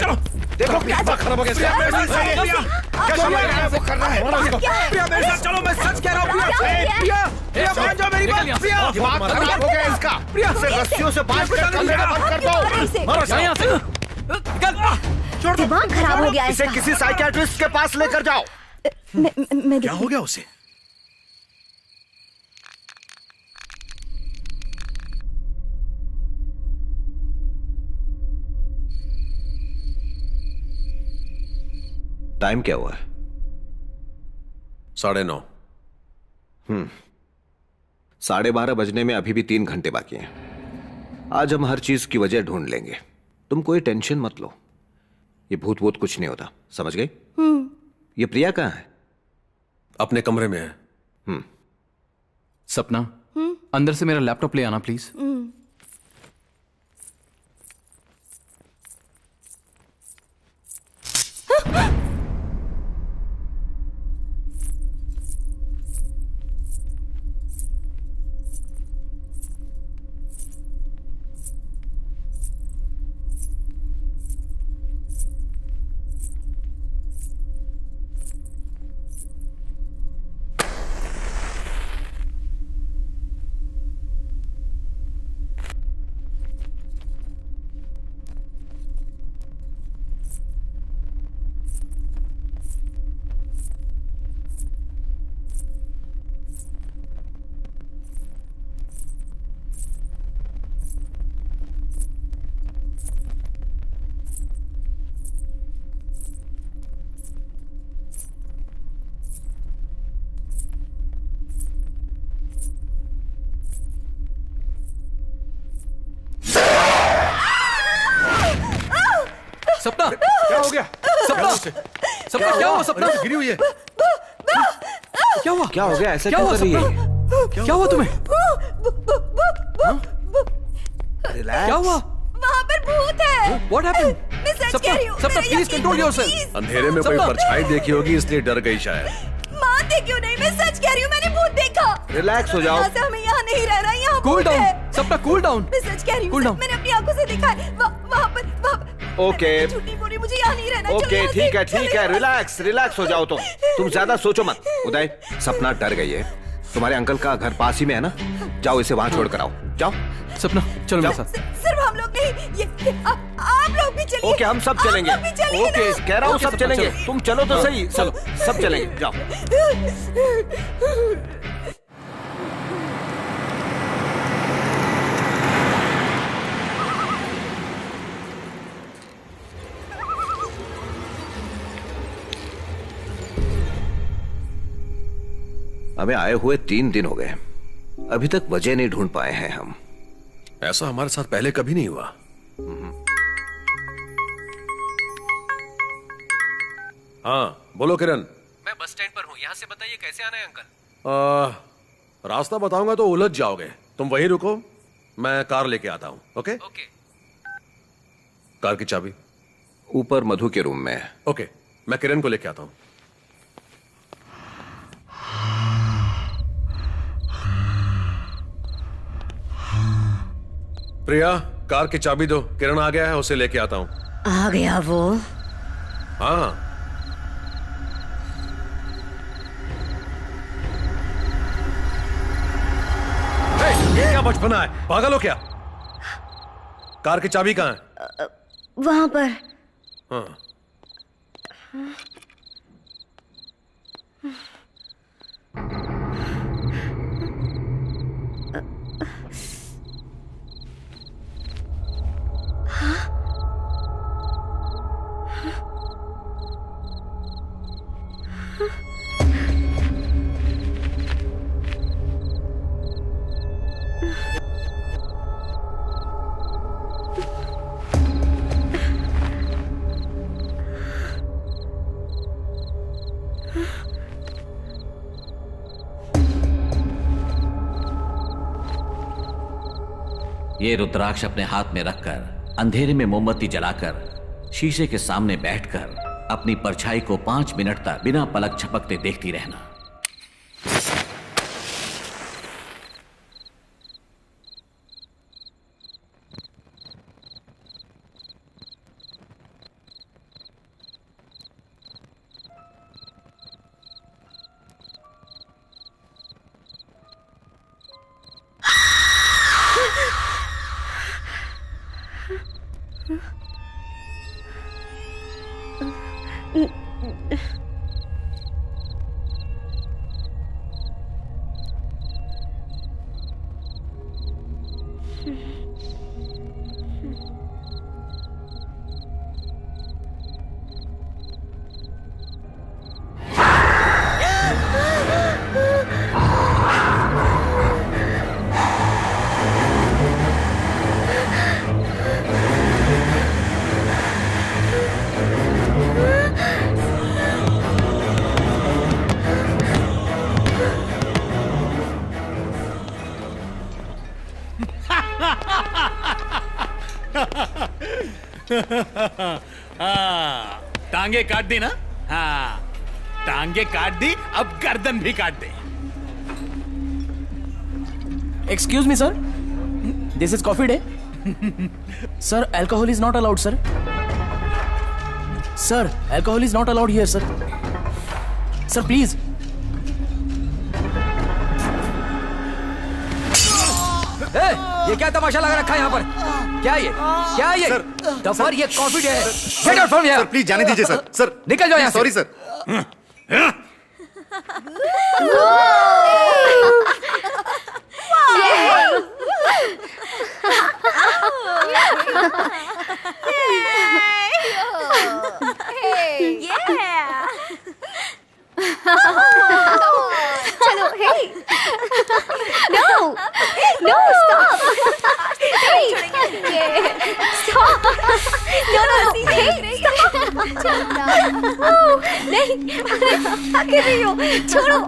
चलो देखो क्या खराब हो गया। प्रिया मेरे साथ चलो, प्रिया क्या वो कर रहा है? प्रिया मेरे साथ चलो, मैं सच कह रहा हूँ। प्रिया प्रिया मान जाओ मेरी बात। प्रिया दिमाग खराब हो गया इसका। प्रिया इसे रस्सियों से बांध कर कमरे में बंद कर दो। मारो यहाँ से। छोड़ दो। दिमाग खराब हो गया इसे इसका। किसी साइकियाट्रिस्ट के पास लेकर जाओ। मैं क्या हो गया उसे? टाइम क्या हुआ है? 9:30। 12:30 बजने में अभी भी 3 घंटे बाकी हैं। आज हम हर चीज की वजह ढूंढ लेंगे, तुम कोई टेंशन मत लो। ये भूत वूत कुछ नहीं होता, समझ गई? ये प्रिया कहाँ है? अपने कमरे में है। सपना अंदर से मेरा लैपटॉप ले आना प्लीज। सपना क्या हो गया? सपना सपना क्या हुआ? सपना गिरी हुई है। क्या हुआ? क्या हो गया? ऐसा क्या क्यों हुआ कर रही है? सपना? क्या हुआ तुम्हें? क्या हुआ? वहाँ पर भूत है। What happened? मैं सच कह रही हूँ। सपना मेरा प्लीज यकीन कंट्रोल करो, योरसेल्फ। please। अंधेरे में कोई सपना। परछाई देखी होगी इसलिए डर गई शायद। मानते क्यों नहीं? मैं सच कह रही हूँ, मैंने भूत देखा। रिलैक्स हो जाओ। यहाँ से हमें यहाँ नहीं रहना, यहाँ कूल भूत डाउन है। सपना, कूल डाउन। मैं सच कह रही Cool हूँ, down. मैंने अपनी आंखों से देखा है। वहाँ पर ओके मैं झूठ नहीं बोल रही, मुझे यहाँ नहीं रहना। चलो ओके यहाँ से, ठीक है चलो ठीक है, यहाँ से। रिलैक्स रिलैक्स हो जाओ। तुम ज्यादा सोचो मत। उदय सपना डर गई है, तुम्हारे अंकल का घर पास ही में है ना, जाओ इसे वहां छोड़ कर आओ। जाओ सपना चलो मेरे साथ। सिर्फ हम लोग नहीं, आप लोग भी चलिए। ओके, हम सब चलेंगे। आप लोग भी चलिए ओके, ना। कह रहा हूँ ओके, सब सब चलेंगे। चलो। तुम चलो तो सही। चलो, सब चलेंगे, जाओ। हमें आए हुए 3 दिन हो गए, अभी तक वजह नहीं ढूंढ पाए हैं हम। ऐसा हमारे साथ पहले कभी नहीं हुआ। हाँ बोलो किरण। मैं बस स्टैंड पर हूँ, यहाँ से बताइए कैसे आना है अंकल। रास्ता बताऊंगा तो उलझ जाओगे, तुम वहीं रुको, मैं कार लेके आता हूँ। Okay okay. कार की चाबी ऊपर मधु के रूम में है। ओके, मैं किरण को लेके आता हूँ। प्रिया, कार की चाबी दो, किरण आ गया है, उसे लेके आता हूँ। आ गया वो? हाँ। ये क्या बचपना है, पागल हो क्या? कार की चाबी कहाँ है? वहां पर। हाँ। ये रुद्राक्ष अपने हाथ में रखकर अंधेरे में मोमबत्ती जलाकर शीशे के सामने बैठकर अपनी परछाई को 5 मिनट तक बिना पलक झपकते देखती रहना। हाँ, टांगे काट दी ना? हाँ, टांगे काट दी, अब गर्दन भी काट दे। Excuse me, sir. This is coffee day. Sir, alcohol is not allowed, sir. Sir, alcohol is not allowed here, sir. Sir, please. ए, ये क्या तमाशा लगा रखा है यहाँ पर? क्या ये? क्या ये? दफर, ये कॉफी डे है। Get out from here. Sir please जाने दीजिए सर। सर निकल जाओ यहाँ से। Sorry sir. चलो, hey, no, no, stop, hey, stop, no, hey, stop, oh, नहीं, क्या कर रही हो? छोड़ो,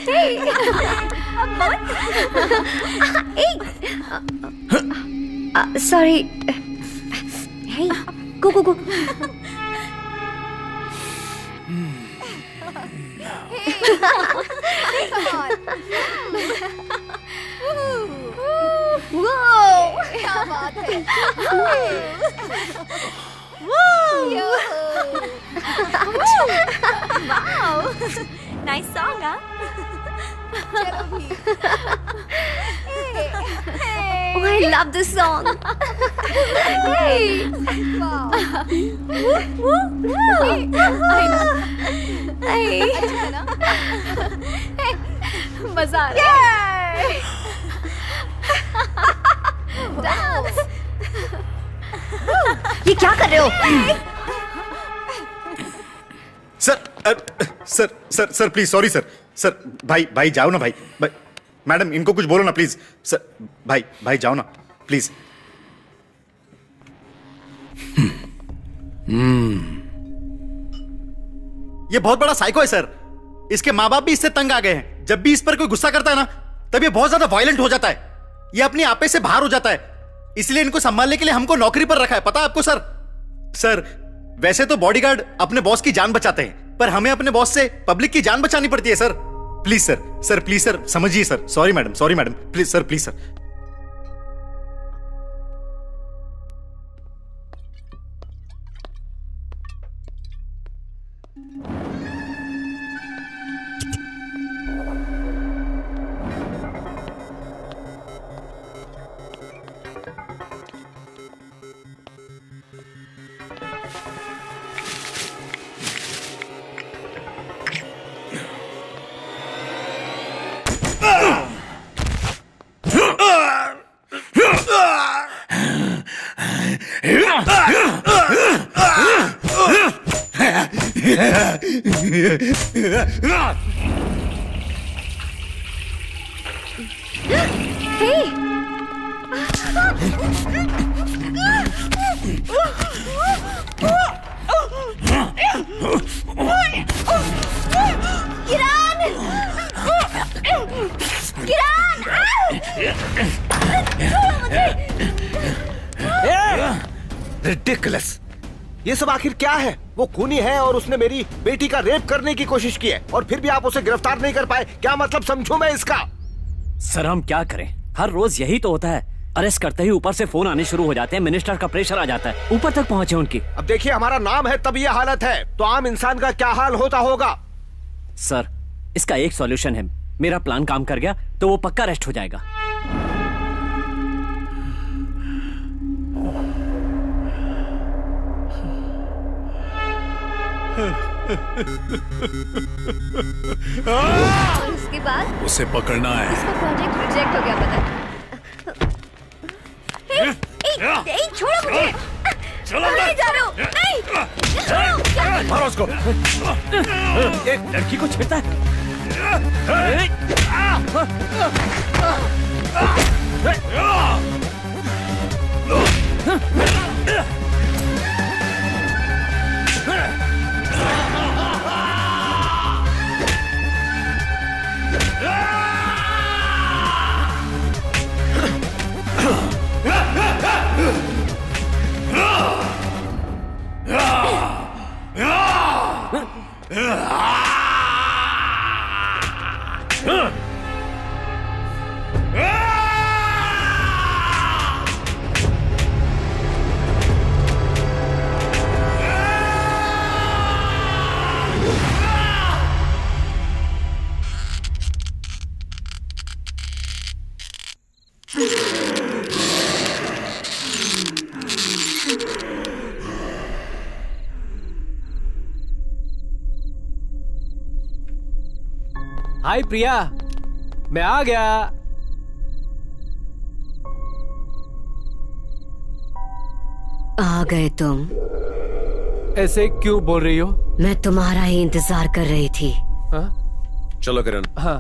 hey, hey, sorry, hey, go. Whoa! क्या बात है? Wow! Nice song, huh? Oh, I love this song. Hey. Wow. मजा आ रहा है। ये क्या कर रहे हो? Sir please, sorry sir. Sir भाई जाओ ना भाई। मैडम इनको कुछ बोलो ना प्लीज। सर भाई जाओ ना प्लीज। ये बहुत बड़ा साइको है सर। इसके माँ बाप भी इससे तंग आ गए हैं। जब भी इस पर कोई गुस्सा करता है ना, तब ये बहुत ज्यादा वायलेंट हो जाता है। ये अपने आपे से बाहर हो जाता है। इसलिए इनको संभालने के लिए हमको नौकरी पर रखा है, पता है आपको सर? सर वैसे तो बॉडीगार्ड अपने बॉस की जान बचाते हैं, पर हमें अपने बॉस से पब्लिक की जान बचानी पड़ती है सर। प्लीज सर समझिए sir. Sorry madam please sir. Ridiculous. ये सब आखिर क्या है? वो खूनी है और उसने मेरी बेटी का रेप करने की कोशिश की है, और फिर भी आप उसे गिरफ्तार नहीं कर पाए। क्या मतलब समझूं मैं इसका? सर हम क्या करें, हर रोज यही तो होता है। अरेस्ट करते ही ऊपर से फोन आने शुरू हो जाते हैं, मिनिस्टर का प्रेशर आ जाता है, ऊपर तक पहुंचे उनकी। अब देखिए हमारा नाम है तब ये हालत है, तो आम इंसान का क्या हाल होता होगा? सर इसका एक सॉल्यूशन है, मेरा प्लान काम कर गया तो वो पक्का अरेस्ट हो जाएगा। और उसके बाद उसे पकड़ना है। इसका प्रोजेक्ट रिजेक्ट हो गया पता है। छोड़ो मुझे। चलो नहीं जा रहा हूँ। नहीं। मारो उसको। एक लड़की को छेड़ता है। हाय प्रिया, मैं आ गया। आ गए तुम? ऐसे क्यों बोल रही हो? मैं तुम्हारा ही इंतजार कर रही थी। हाँ? चलो किरण। हाँ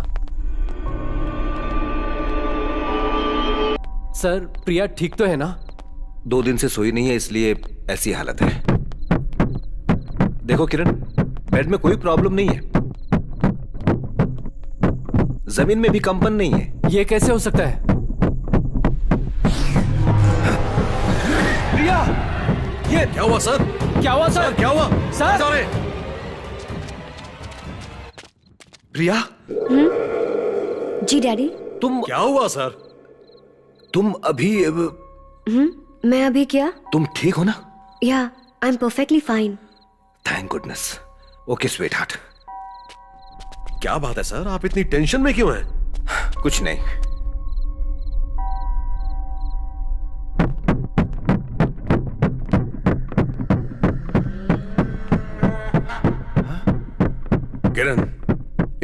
सर, प्रिया ठीक तो है ना? 2 दिन से सोई नहीं है, इसलिए ऐसी हालत है। देखो किरण, बेड में कोई प्रॉब्लम नहीं है, जमीन में भी कंपन नहीं है। ये कैसे हो सकता है? प्रिया, ये क्या हुआ सर? क्या हुआ सर? क्या हुआ सर? प्रिया। जी डैडी। तुम क्या हुआ सर? तुम अभी मैं अभी क्या? तुम ठीक हो ना? या I am perfectly fine. Thank goodness. Okay sweet heart. क्या बात है सर, आप इतनी टेंशन में क्यों हैं? कुछ नहीं, किरण,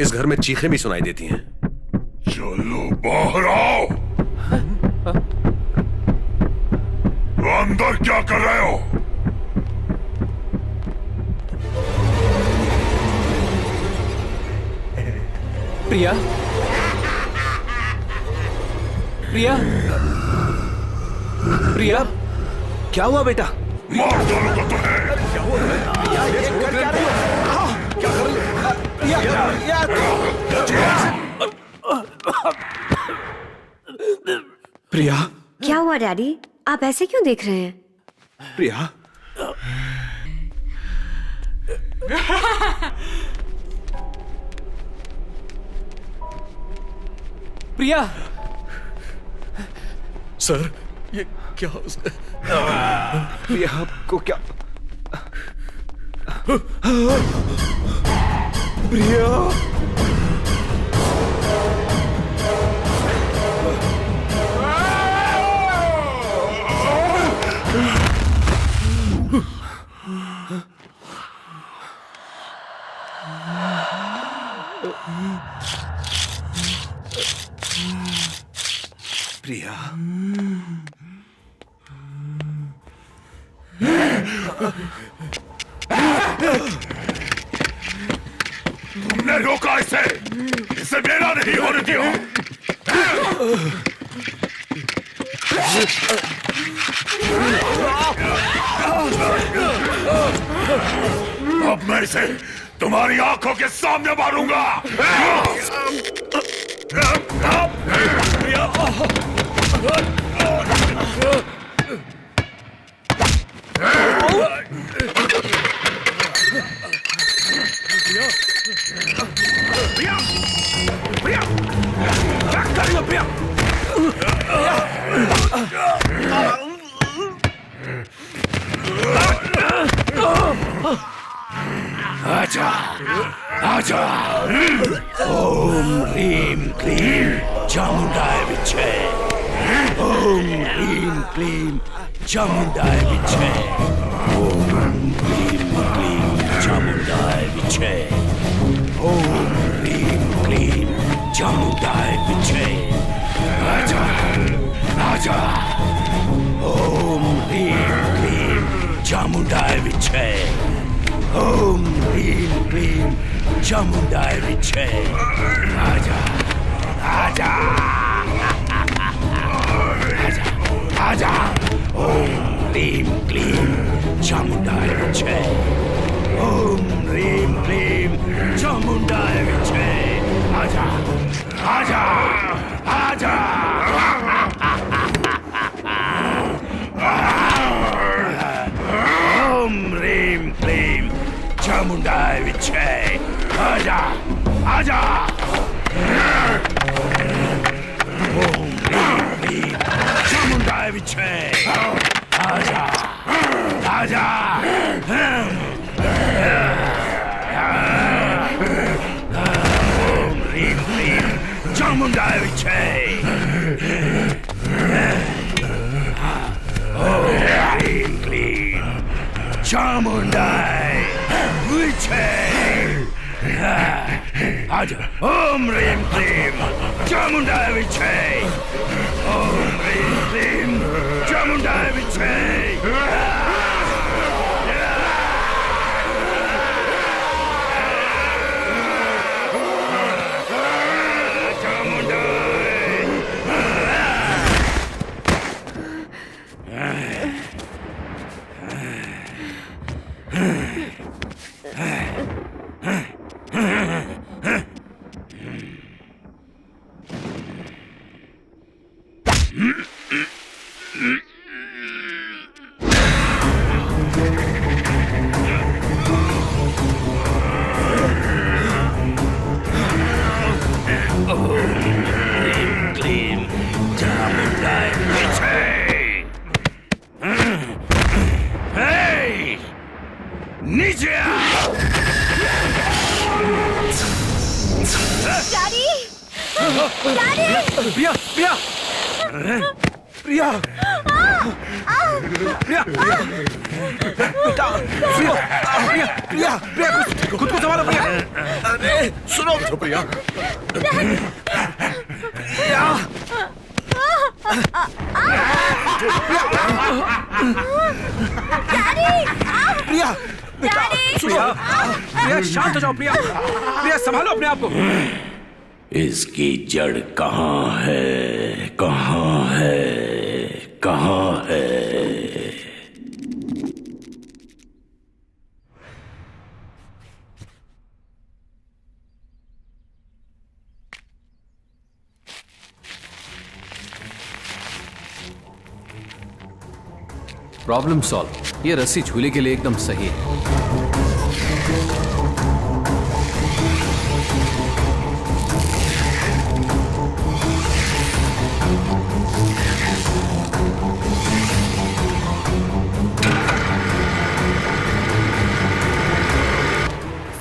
इस घर में चीखें भी सुनाई देती हैं। चलो बाहर आओ। अंदर क्या कर रहे हो? प्रिया, प्रिया, प्रिया, क्या हुआ बेटा? मार डालूंगा तो है। क्या हुआ प्रिया? ये कर क्या रही हो? क्या कर रही हो? प्रिया, क्या हुआ डैडी? आप ऐसे क्यों देख रहे हैं? प्रिया, प्रिया, सर ये क्या उसने? प्रिया आपको क्या? प्रिया, प्रिया, तुमने रोका इसे, इसे मेरा नहीं होने दिया। अब मैं इसे तुम्हारी आंखों के सामने मारूंगा। आजा, आजा। ओम ह्रीं क्लीं चामुंडाय विच्चे। ओम ह्रीं क्लीं चामुंडाय विच्चे। ओम ह्रीं क्लीं चामुंडाय विच्चे। ओम ह्रीं क्लीं चामुंडाय विच्चे। आजा, आजा। ओम ह्रीं क्लीं चामुंडाय विच्चे। ओम ह्रीं क्लीं चामुंडाय विच्चे। आजा, आजा, आजा, आजा। ओम ह्रीं क्लीं चामुंडाय विच्चे। ओम ह्रीं क्लीं चामुंडाय विच्चे। आजा, आजा, आजा। ओम ह्रीं क्लीं चामुंडाय विच्चे। आजा, आजा। ओम ह्रीं क्लीं चामुंडाय विच्चे। आजा, आजा। ओम ह्रीं क्लीं चामुंडाय विच्चे। ओम ह्रीं क्लीं चामुंडाय विच्चे। आजा। ओम ह्रीं क्लीं चामुंडाय विच्चे। ओम ह्रीं क्लीं चामुंडाय विच्चे। नीचे डैडी! डैडी! प्रिया, प्रिया। प्रिया प्रिया बेटा प्रिया प्रिया प्रिया प्रिया खुद को संभालो प्रिया। अरे सुनो प्रिया प्रिया प्रिया बेटा सुनो प्रिया शांत हो जाओ प्रिया प्रिया संभालो अपने आप को। इसकी जड़ कहाँ है, कहाँ है, कहाँ है? Problem solve. ये रस्सी झूले के लिए एकदम सही है।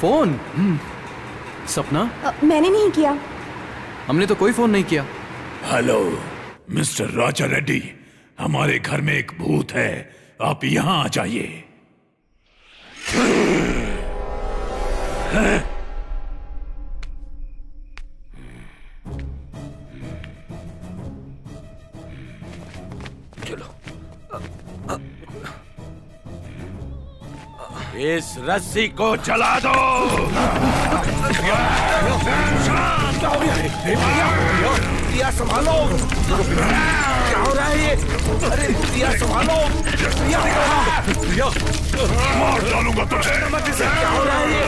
फोन सपना मैंने नहीं किया। हमने तो कोई फोन नहीं किया। हेलो मिस्टर राजा रेड्डी, हमारे घर में एक भूत है, आप यहां आ जाइए। चलो इस रस्सी को जला दो। प्रिया संभालो, क्या हो रहा है ये? अरे प्रिया संभालो, प्रिया मार डालूंगा तुझे। क्या हो रहा है ये?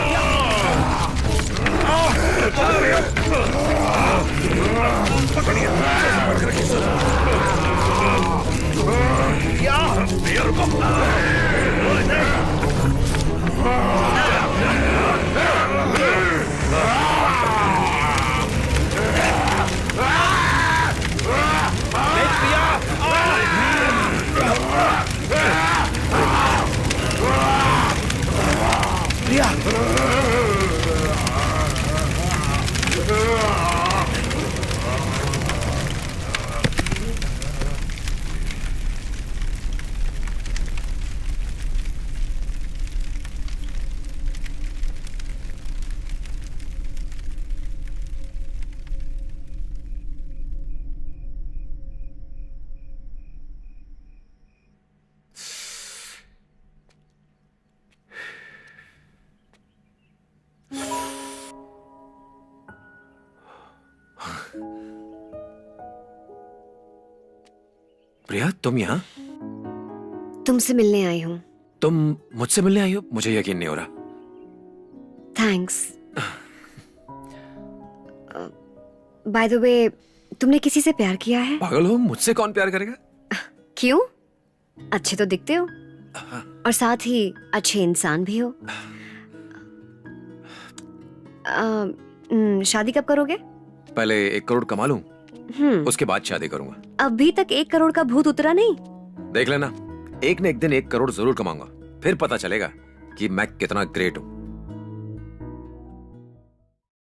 प्रिया तुम यहाँ? तुमसे मिलने आई हूँ। तुम मुझसे मिलने आई हो? मुझे यकीन नहीं हो रहा। थैंक्स। बाय द वे, तुमने किसी से प्यार किया है? पागल हो, मुझसे कौन प्यार करेगा? क्यों? अच्छे तो दिखते हो और साथ ही अच्छे इंसान भी हो। शादी कब करोगे? पहले 1 करोड़ कमा लूं, उसके बाद शादी करूंगा। अभी तक 1 करोड़ का भूत उतरा नहीं? देख लेना, एक न एक दिन 1 करोड़ जरूर कमाऊंगा, फिर पता चलेगा कि मैं कितना ग्रेट हूं।